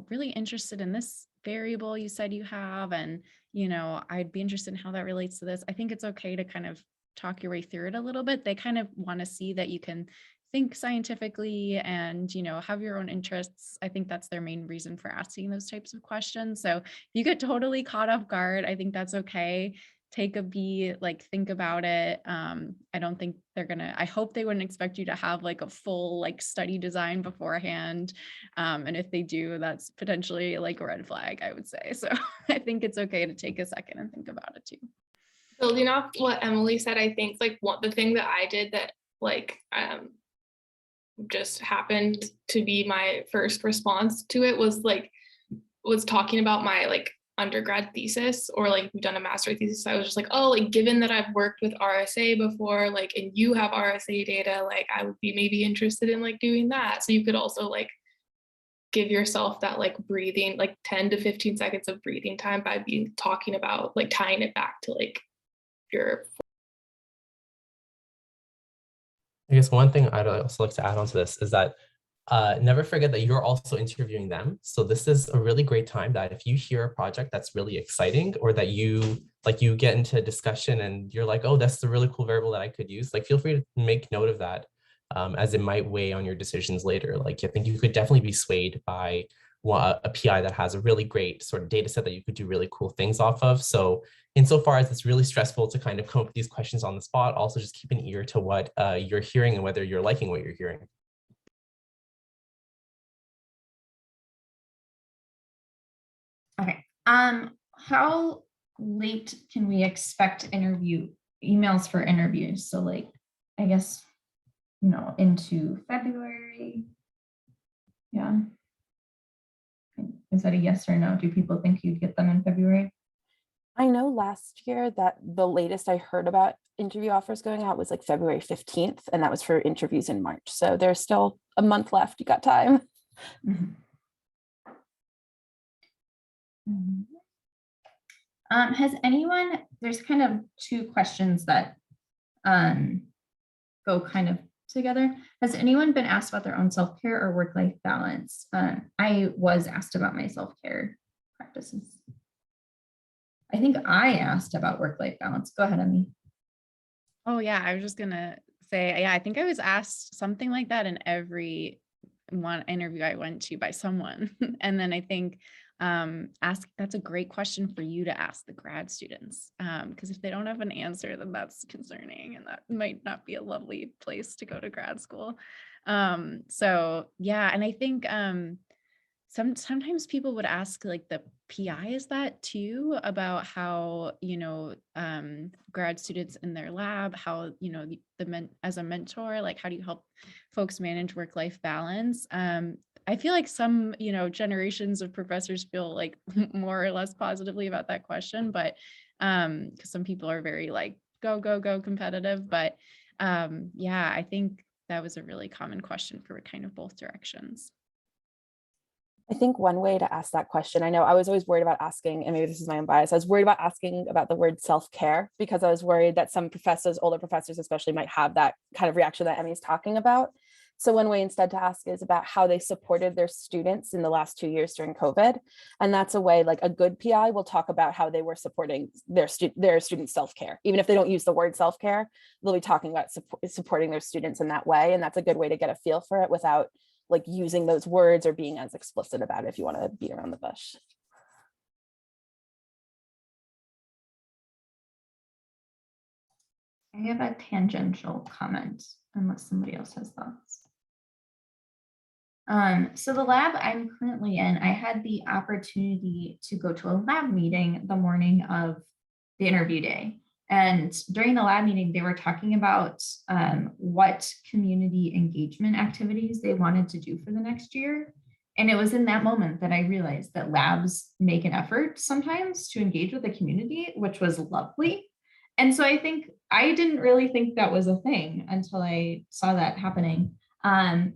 really interested in this variable you said you have. And, I'd be interested in how that relates to this. I think it's okay to kind of talk your way through it a little bit. They kind of want to see that you can think scientifically and, have your own interests. I think that's their main reason for asking those types of questions. So if you get totally caught off guard, I think that's okay. Take a beat, like think about it. I don't think I hope they wouldn't expect you to have like a full like study design beforehand. And if they do, that's potentially like a red flag, I would say. So I think it's okay to take a second and think about it too.
Building off what Emily said, I think like the thing that I did that like just happened to be my first response to it was talking about my like undergrad thesis, or like we've done a master thesis. I was just like, oh, like given that I've worked with RSA before, like, and you have RSA data, like I would be maybe interested in like doing that. So you could also like give yourself that like breathing, like 10 to 15 seconds of breathing time by talking about like tying it back to like your.
I guess one thing I'd also like to add on to this is that never forget that you're also interviewing them. So this is a really great time that if you hear a project that's really exciting, or that you get into a discussion and you're like, oh, that's the really cool variable that I could use, like feel free to make note of that, as it might weigh on your decisions later. Like I think you could definitely be swayed by a PI that has a really great sort of data set that you could do really cool things off of. So insofar as it's really stressful to kind of come up with these questions on the spot, also just keep an ear to what you're hearing and whether you're liking what you're hearing.
Okay. How late can we expect emails for interviews? So like, I guess, into February. Yeah. Is that a yes or no? Do people think you'd get them in February?
I know last year that the latest I heard about interview offers going out was like February 15th, and that was for interviews in March. So there's still a month left. You got time.
Mm-hmm. Has anyone, there's kind of two questions that go kind of together. Has anyone been asked about their own self-care or work-life balance? I was asked about my self-care practices. I think I asked about work-life balance. Go ahead, Emily.
Oh yeah, I was just gonna say, yeah, I think I was asked something like that in every one interview I went to by someone. And then I think that's a great question for you to ask the grad students, because if they don't have an answer, then that's concerning, and that might not be a lovely place to go to grad school. So yeah, and I think sometimes people would ask like the PIs that too, about how, grad students in their lab, how, as a mentor, like how do you help folks manage work-life balance? I feel like some, generations of professors feel like more or less positively about that question, but because some people are very like go competitive, but yeah, I think that was a really common question for kind of both directions.
I think one way to ask that question, I know I was always worried about asking, and maybe this is my own bias, I was worried about asking about the word self-care, because I was worried that some professors, older professors especially, might have that kind of reaction that Emmy's talking about. So one way instead to ask is about how they supported their students in the last 2 years during COVID. And that's a way, like a good PI will talk about how they were supporting their student self-care. Even if they don't use the word self-care, they'll be talking about supporting their students in that way. And that's a good way to get a feel for it without like using those words or being as explicit about it if you want to beat around the bush.
I have a tangential comment unless somebody else has thoughts. So the lab I'm currently in, I had the opportunity to go to a lab meeting the morning of the interview day. And during the lab meeting, they were talking about what community engagement activities they wanted to do for the next year. And it was in that moment that I realized that labs make an effort sometimes to engage with the community, which was lovely. And so I think I didn't really think that was a thing until I saw that happening.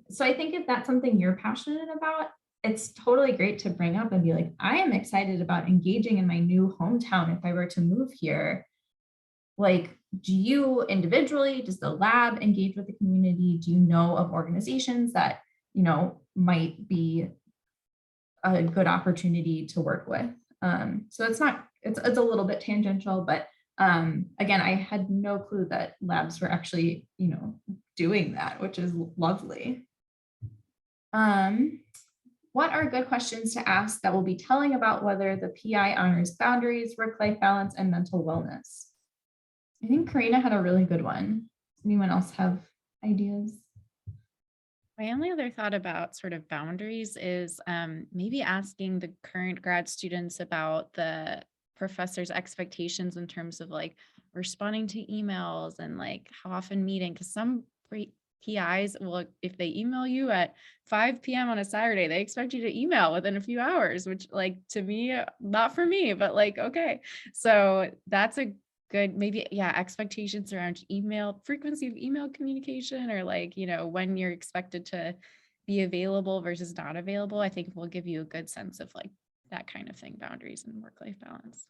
So I think if that's something you're passionate about, it's totally great to bring up and be like, I am excited about engaging in my new hometown if I were to move here. Like, do you individually, does the lab engage with the community? Do you know of organizations that, you know, might be a good opportunity to work with? So it's a little bit tangential, but again, I had no clue that labs were actually, you know, doing that, which is lovely. What are good questions to ask that will be telling about whether the PI honors boundaries, work-life balance, and mental wellness? I think Karina had a really good one. Does anyone else have ideas?
My only other thought about sort of boundaries is maybe asking the current grad students about the professor's expectations in terms of like responding to emails and like how often meeting, because some PIs will, if they email you at 5 p.m. on a Saturday, they expect you to email within a few hours, which like to me, not for me, but like, okay. So that's a good, maybe, yeah, expectations around email, frequency of email communication, or like, you know, when you're expected to be available versus not available, I think will give you a good sense of like that kind of thing, boundaries and work-life balance.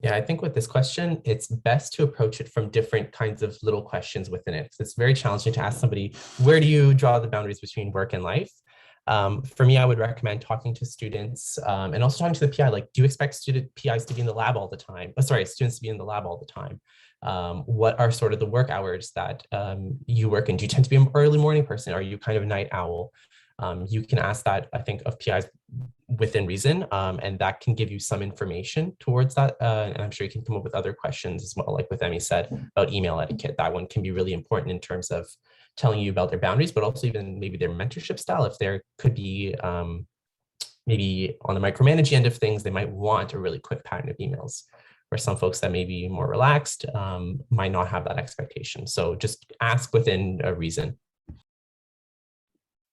Yeah, I think with this question, it's best to approach it from different kinds of little questions within it. It's very challenging to ask somebody, where do you draw the boundaries between work and life? For me, I would recommend talking to students and also talking to the PI, like, do you expect student PIs to be in the lab all the time? Oh, sorry, students to be in the lab all the time. What are sort of the work hours that you work in? Do you tend to be an early morning person? Are you kind of a night owl? You can ask that, I think, of PIs within reason, and that can give you some information towards that. And I'm sure you can come up with other questions as well, like with Emmy said, about email etiquette. That one can be really important in terms of telling you about their boundaries, but also even maybe their mentorship style. If there could be maybe on the micromanaging end of things, they might want a really quick pattern of emails, where some folks that may be more relaxed might not have that expectation. So just ask within a reason.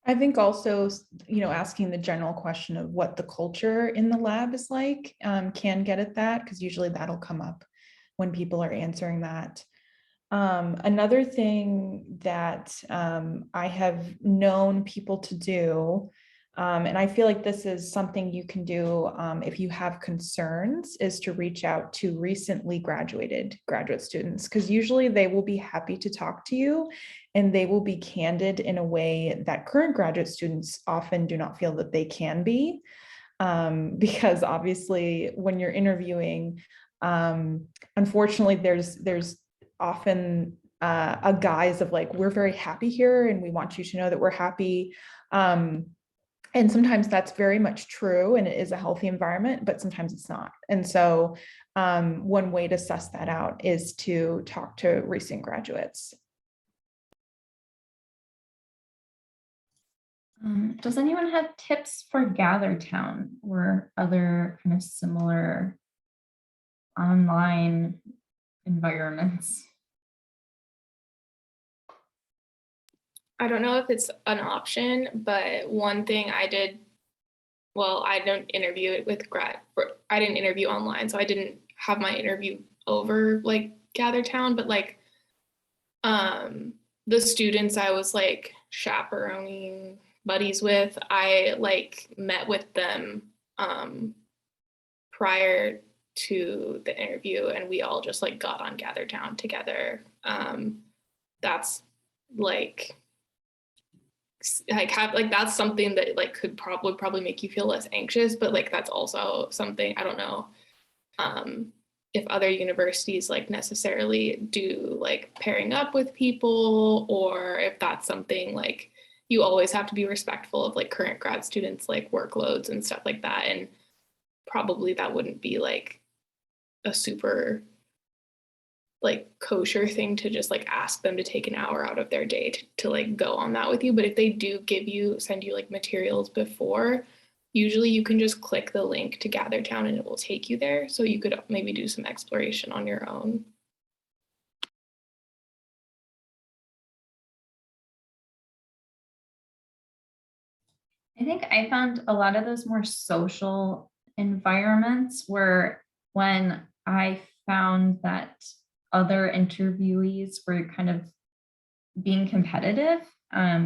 I think also, you know, asking the general question of what the culture in the lab is like can get at that, because usually that'll come up when people are answering that. Another thing that I have known people to do, and I feel like this is something you can do if you have concerns, is to reach out to recently graduated graduate students, because usually they will be happy to talk to you and they will be candid in a way that current graduate students often do not feel that they can be. Because obviously when you're interviewing, unfortunately, there's often a guise of like, we're very happy here and we want you to know that we're happy. And sometimes that's very much true and it is a healthy environment, but sometimes it's not. And so one way to suss that out is to talk to recent graduates.
Does anyone have tips for GatherTown or other kind of similar online environments?
I don't know if it's an option, but one thing I did, well, I don't interview it with I didn't interview online, so I didn't have my interview over like GatherTown, but like the students I was like chaperoning buddies with, I like met with them prior to the interview and we all just like got on GatherTown together. That's like have like that's something that like could probably make you feel less anxious, but like that's also something I don't know if other universities like necessarily do like pairing up with people, or if that's something like you always have to be respectful of like current grad students like workloads and stuff like that, and probably that wouldn't be like a super like kosher thing to just like ask them to take an hour out of their day to like go on that with you. But if they do send you like materials before, usually you can just click the link to GatherTown and it will take you there. So you could maybe do some exploration on your own.
I think I found a lot of those more social environments were when I found that other interviewees were kind of being competitive,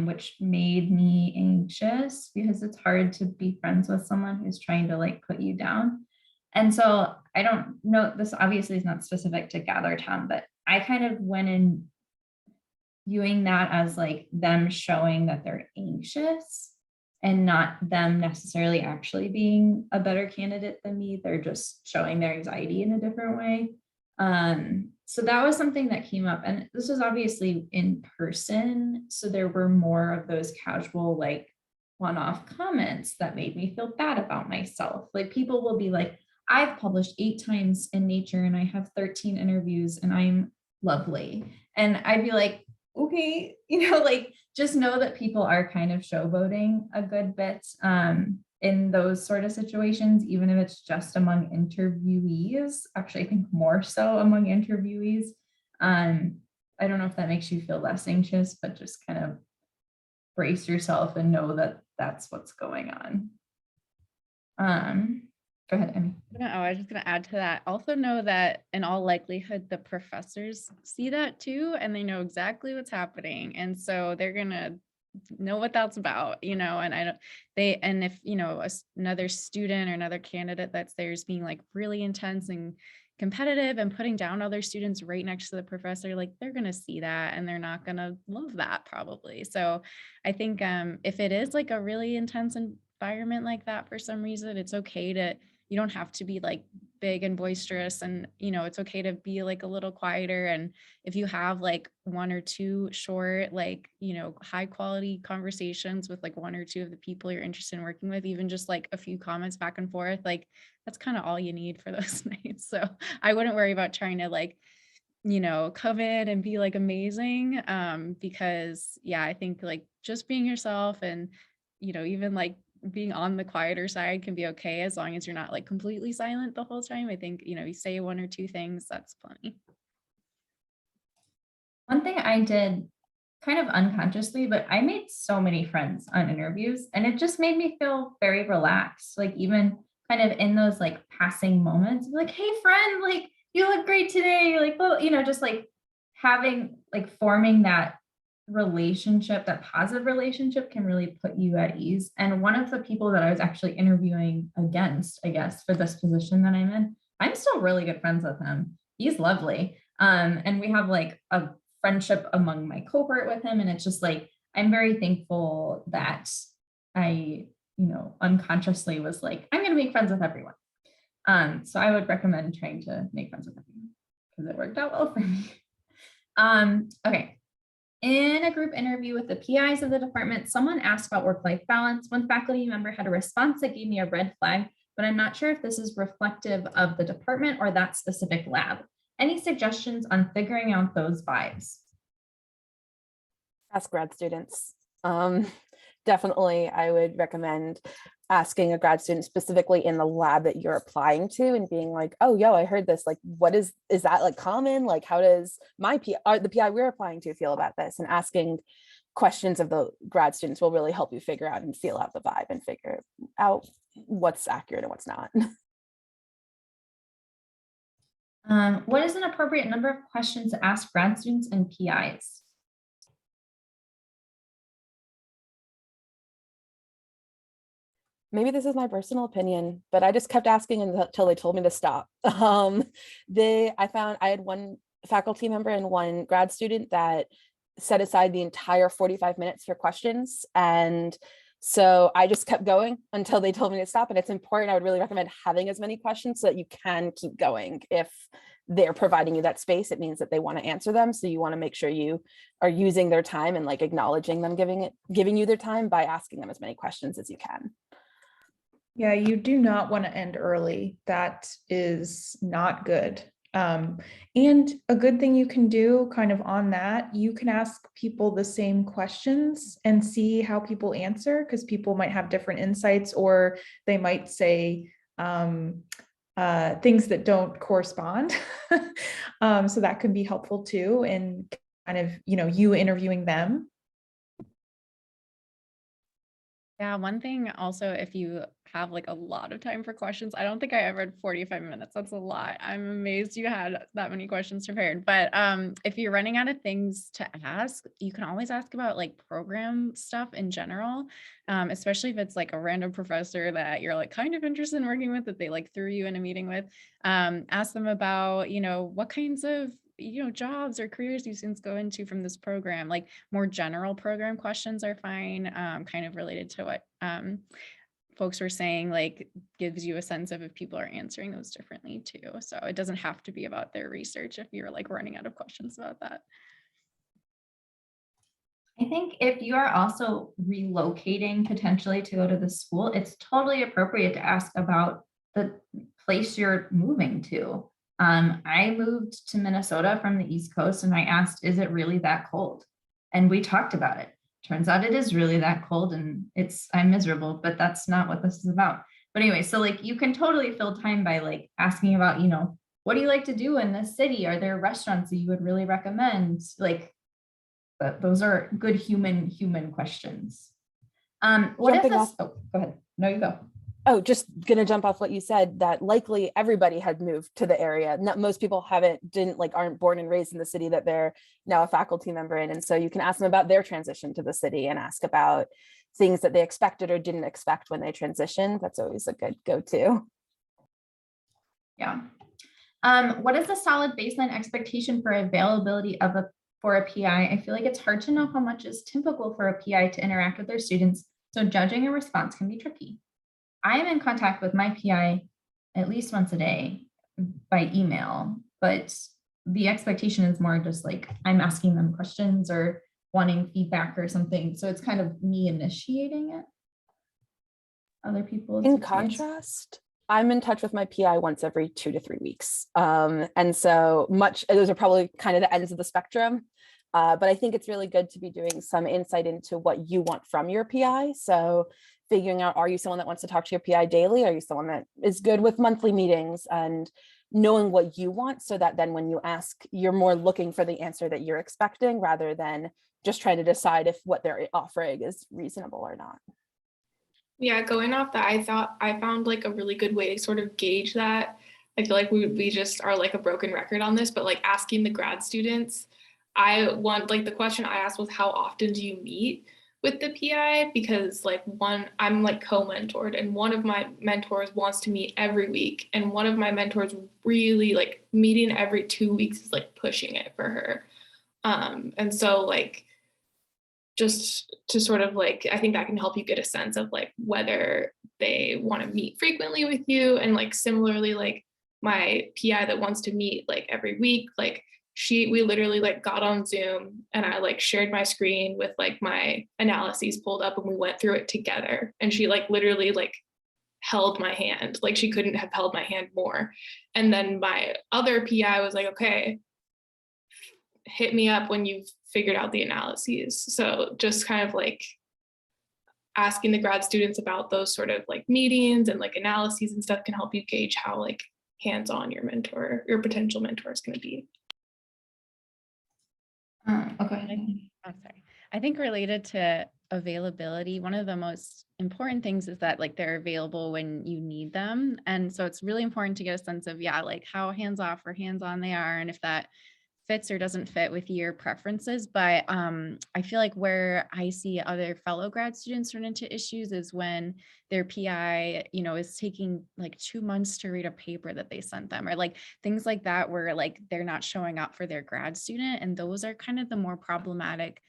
which made me anxious because it's hard to be friends with someone who's trying to like put you down. And so I don't know, this obviously is not specific to GatherTown, but I kind of went in viewing that as like them showing that they're anxious and not them necessarily actually being a better candidate than me. They're just showing their anxiety in a different way. So that was something that came up, and this was obviously in person. So there were more of those casual, like one-off comments that made me feel bad about myself. Like people will be like, I've published 8 times in Nature and I have 13 interviews and I'm lovely. And I'd be like, okay, like just know that people are kind of showboating a good bit in those sort of situations, even if it's just among interviewees. Actually, I think more so among interviewees. I don't know if that makes you feel less anxious, but just kind of brace yourself and know that that's what's going on. Go ahead, Emmy.
I was just going to add to that. Also know that in all likelihood, the professors see that too, and they know exactly what's happening. And so they're going to know what that's about, and and if, another student or another candidate that's there is being like really intense and competitive and putting down other students right next to the professor, like they're going to see that and they're not going to love that probably. So I think if it is like a really intense environment like that for some reason, it's okay to, you don't have to be like big and boisterous, and it's okay to be like a little quieter. And if you have like 1 or 2 short, like high quality conversations with like 1 or 2 of the people you're interested in working with, even just like a few comments back and forth, like that's kind of all you need for those nights. So I wouldn't worry about trying to like come in and be like amazing, because I think like just being yourself and even like being on the quieter side can be okay, as long as you're not like completely silent the whole time. I think, you say 1 or 2 things, that's plenty.
One thing I did kind of unconsciously, but I made so many friends on interviews and it just made me feel very relaxed. Like even kind of in those like passing moments, like, hey friend, like you look great today. Like, well, just like forming that relationship, that positive relationship can really put you at ease. And one of the people that I was actually interviewing against, I guess, for this position that I'm in, I'm still really good friends with him. He's lovely. And we have like a friendship among my cohort with him. And it's just like, I'm very thankful that I, unconsciously was like, I'm going to make friends with everyone. So I would recommend trying to make friends with everyone because it worked out well for me. Okay. In a group interview with the PIs of the department, someone asked about work-life balance. One faculty member had a response that gave me a red flag, but I'm not sure if this is reflective of the department or that specific lab. Any suggestions on figuring out those vibes?
Ask grad students. Definitely, I would recommend asking a grad student specifically in the lab that you're applying to and being like, oh, yo, I heard this. Like, what is that like common? Like, how does the PI we're applying to feel about this? And asking questions of the grad students will really help you figure out and feel out the vibe and figure out what's accurate and what's not.
What is an appropriate number of questions to ask grad students and PIs?
Maybe this is my personal opinion, but I just kept asking until they told me to stop. I had one faculty member and one grad student that set aside the entire 45 minutes for questions. And so I just kept going until they told me to stop. And it's important. I would really recommend having as many questions so that you can keep going. If they're providing you that space, it means that they want to answer them. So you want to make sure you are using their time and like acknowledging them giving you their time by asking them as many questions as you can.
Yeah, you do not want to end early. That is not good. And a good thing you can do kind of on that, you can ask people the same questions and see how people answer, because people might have different insights, or they might say things that don't correspond. So that could be helpful too, and kind of, you interviewing them.
Yeah, one thing also, if you have like a lot of time for questions, I don't think I ever had 45 minutes. That's a lot. I'm amazed you had that many questions prepared. But if you're running out of things to ask, you can always ask about like program stuff in general, especially if it's like a random professor that you're like kind of interested in working with, that they like threw you in a meeting with. Ask them about, what kinds of jobs or careers you students go into from this program. Like more general program questions are fine, kind of related to what folks were saying, like gives you a sense of if people are answering those differently too. So it doesn't have to be about their research if you're like running out of questions about that.
I think if you are also relocating potentially to go to the school, it's totally appropriate to ask about the place you're moving to. I moved to Minnesota from the East Coast, and I asked, is it really that cold? And we talked about it. Turns out it is really that cold, and I'm miserable, but that's not what this is about. But anyway, so like you can totally fill time by like asking about, what do you like to do in this city? Are there restaurants that you would really recommend? Like, but those are good human questions. What if this? Oh, go ahead. No, you go.
Oh, just gonna jump off what you said, that likely everybody had moved to the area. Most people aren't born and raised in the city that they're now a faculty member in. And so you can ask them about their transition to the city and ask about things that they expected or didn't expect when they transitioned. That's always a good go-to.
Yeah. What is the solid baseline expectation for availability for a PI? I feel like it's hard to know how much is typical for a PI to interact with their students, so judging a response can be tricky. I am in contact with my PI at least once a day by email, but the expectation is more just like I'm asking them questions or wanting feedback or something. So it's kind of me initiating it. Other people's
In
experience.
contrast, I'm in touch with my PI once every 2 to 3 weeks. And so those are probably kind of the ends of the spectrum. But I think it's really good to be doing some insight into what you want from your PI. So figuring out, are you someone that wants to talk to your PI daily? Are you someone that is good with monthly meetings, and knowing what you want, so that then when you ask, you're more looking for the answer that you're expecting rather than just trying to decide if what they're offering is reasonable or not.
Yeah, going off that, I found like a really good way to sort of gauge that. I feel like we just are like a broken record on this, but like asking the grad students, the question I asked was, how often do you meet with the PI? Because like I'm like co-mentored, and one of my mentors wants to meet every week, and one of my mentors really like meeting every 2 weeks is like pushing it for her. And so like, just to sort of like, I think that can help you get a sense of like whether they want to meet frequently with you. And like similarly, like my PI that wants to meet like every week, like we literally like got on Zoom, and I like shared my screen with like my analyses pulled up, and we went through it together. And she like literally like held my hand, like she couldn't have held my hand more. And then my other PI was like, okay, hit me up when you've figured out the analyses. So just kind of like asking the grad students about those sort of like meetings and like analyses and stuff can help you gauge how like hands-on your potential mentor is going to be.
Okay.
I think related to availability, one of the most important things is that like they're available when you need them. And so it's really important to get a sense of, like how hands off or hands on they are. And if that fits or doesn't fit with your preferences, but I feel like where I see other fellow grad students run into issues is when their PI, is taking like 2 months to read a paper that they sent them, or like things like that, where like they're not showing up for their grad student. And those are kind of the more problematic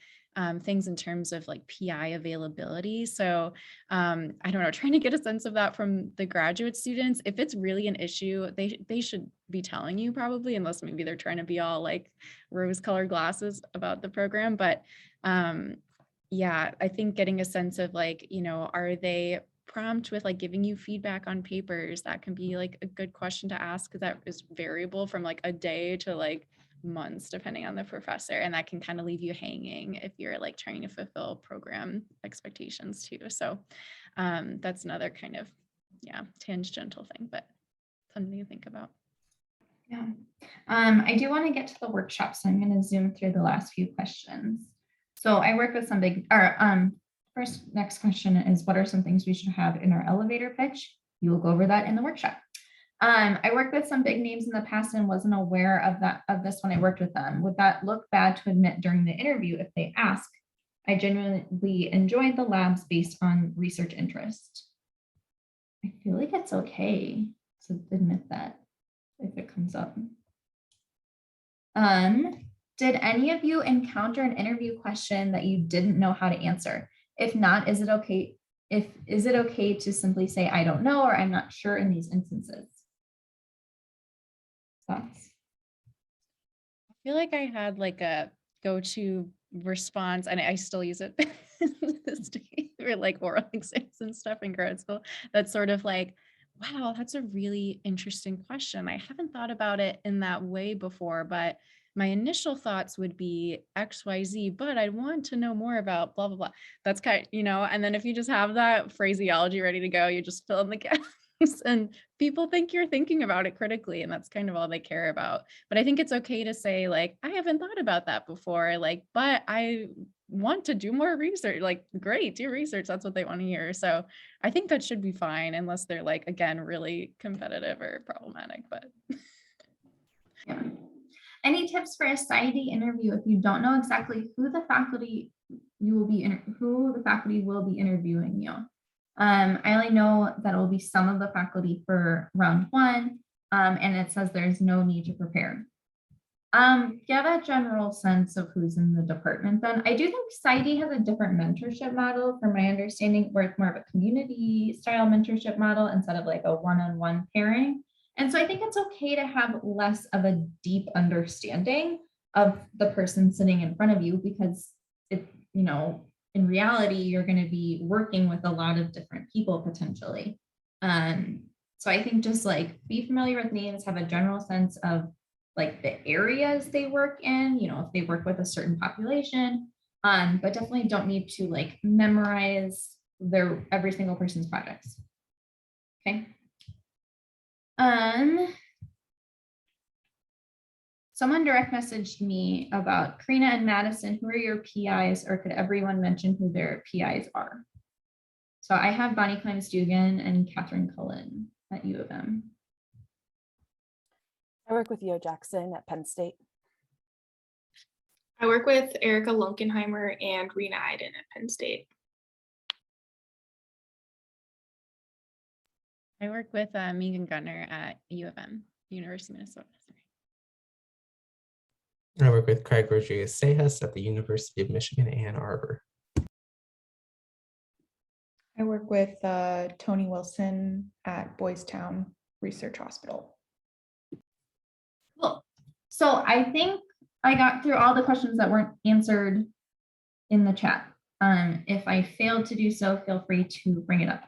things in terms of like PI availability. So I don't know, trying to get a sense of that from the graduate students. If it's really an issue, they should be telling you probably, unless maybe they're trying to be all like rose-colored glasses about the program. But yeah, I think getting a sense of like, are they prompt with like giving you feedback on papers? That can be like a good question to ask, because that is variable from like a day to like months depending on the professor, and that can kind of leave you hanging if you're like trying to fulfill program expectations too. So that's another kind of tangential thing, but something to think about.
Yeah. I do want to get to the workshop, so I'm going to zoom through the last few questions. So I work with some next question is, what are some things we should have in our elevator pitch? You will go over that in the workshop. I worked with some big names in the past and wasn't aware of this when I worked with them. Would that look bad to admit during the interview if they ask? I genuinely enjoyed the labs based on research interest. I feel like it's okay to admit that if it comes up. Did any of you encounter an interview question that you didn't know how to answer? If not, is it okay to simply say, I don't know, or I'm not sure in these instances? Thoughts?
I feel like I had like a go-to response, and I still use it this day for like oral exams and stuff in grad school. That's sort of like, wow, that's a really interesting question. I haven't thought about it in that way before, but my initial thoughts would be XYZ, but I want to know more about blah, blah, blah. That's kind of, and then if you just have that phraseology ready to go, you just fill in the gaps and people think you're thinking about it critically, and that's kind of all they care about. But I think it's okay to say like, I haven't thought about that before, like, but I want to do more research. Like, great, do research. That's what they want to hear. So I think that should be fine, unless they're like, again, really competitive or problematic. But
yeah. Any tips for a PsyD interview if you don't know exactly who the faculty will be interviewing you? I only know that it will be some of the faculty for round one, and it says there's no need to prepare. Get a general sense of who's in the department. Then I do think PsyD has a different mentorship model, from my understanding, where it's more of a community style mentorship model instead of like a one-on-one pairing. And so I think it's okay to have less of a deep understanding of the person sitting in front of you, because it, in reality, you're going to be working with a lot of different people potentially. So I think just like be familiar with names, have a general sense of like the areas they work in, if they work with a certain population, but definitely don't need to like memorize every single person's projects. Okay. Someone direct messaged me about Karina and Madison. Who are your PIs, or could everyone mention who their PIs are? So I have Bonnie Klein-Stugan and Catherine Cullen at U of M.
I work with Yo Jackson at Penn State.
I work with Erica Lunkenheimer and Rena Iden at Penn State.
I work with Megan Gunner at U of M, University of Minnesota.
I work with Craig Rodriguez-Sejas at the University of Michigan, Ann Arbor.
I work with Tony Wilson at Boys Town Research Hospital.
Cool. So I think I got through all the questions that weren't answered in the chat. If I failed to do so, feel free to bring it up.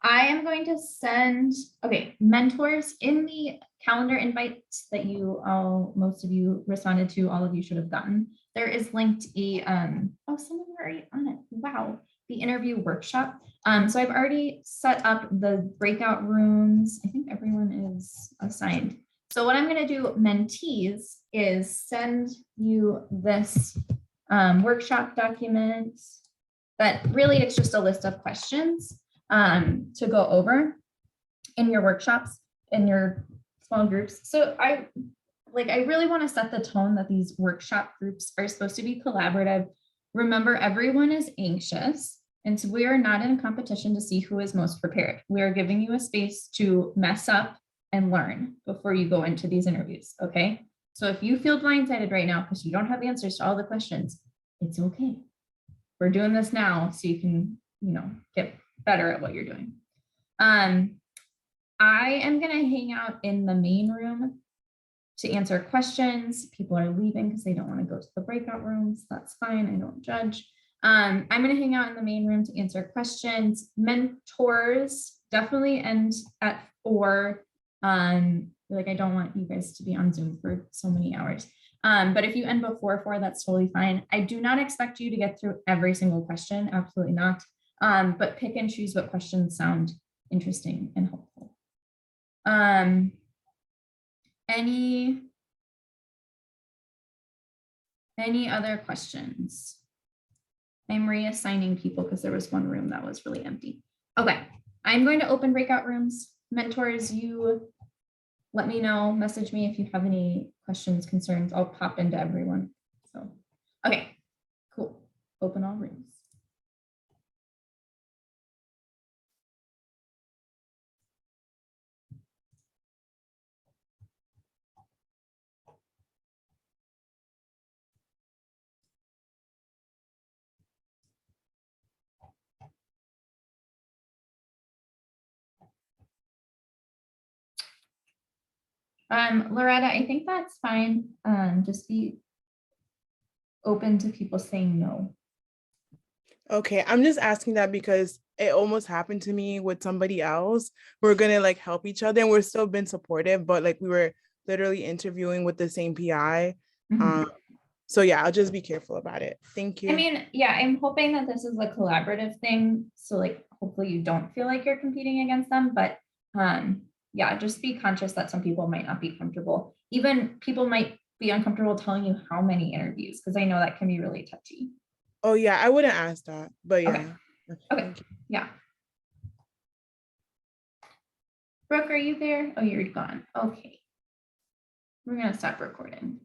I am going to send, mentors, in the calendar invites that most of you responded to, all of you should have gotten. There is linked some of you are already on it. Wow. The interview workshop. So I've already set up the breakout rooms. I think everyone is assigned. So what I'm going to do, mentees, is send you this workshop document that really it's just a list of questions to go over in your workshops, in your small groups. So like, I really want to set the tone that these workshop groups are supposed to be collaborative. Remember, everyone is anxious. And so we are not in a competition to see who is most prepared. We are giving you a space to mess up and learn before you go into these interviews, okay? So if you feel blindsided right now because you don't have answers to all the questions, it's okay. We're doing this now so you can, get better at what you're doing. I am gonna hang out in the main room to answer questions. People are leaving because they don't want to go to the breakout rooms. That's fine, I don't judge. I'm going to hang out in the main room to answer questions. Mentors definitely end at 4. Like, I don't want you guys to be on Zoom for so many hours. But if you end before 4, that's totally fine. I do not expect you to get through every single question. Absolutely not. But pick and choose what questions sound interesting and helpful. Any other questions? I'm reassigning people because there was one room that was really empty. Okay, I'm going to open breakout rooms. Mentors, you let me know, message me if you have any questions, concerns. I'll pop into everyone. So, okay, cool. Open all rooms. Loretta, I think that's fine. Just be open to people saying no.
Okay, I'm just asking that because it almost happened to me with somebody else. We're gonna like help each other and we're still been supportive, but like we were literally interviewing with the same PI. So yeah, I'll just be careful about it. Thank you.
I mean, yeah, I'm hoping that this is a collaborative thing. So like, hopefully you don't feel like you're competing against them, but yeah, just be conscious that some people might not be comfortable. Even people might be uncomfortable telling you how many interviews, because I know that can be really touchy.
Oh yeah, I wouldn't ask that, but yeah.
Okay. Yeah. Brooke, are you there? Oh, you're gone. Okay. We're gonna stop recording.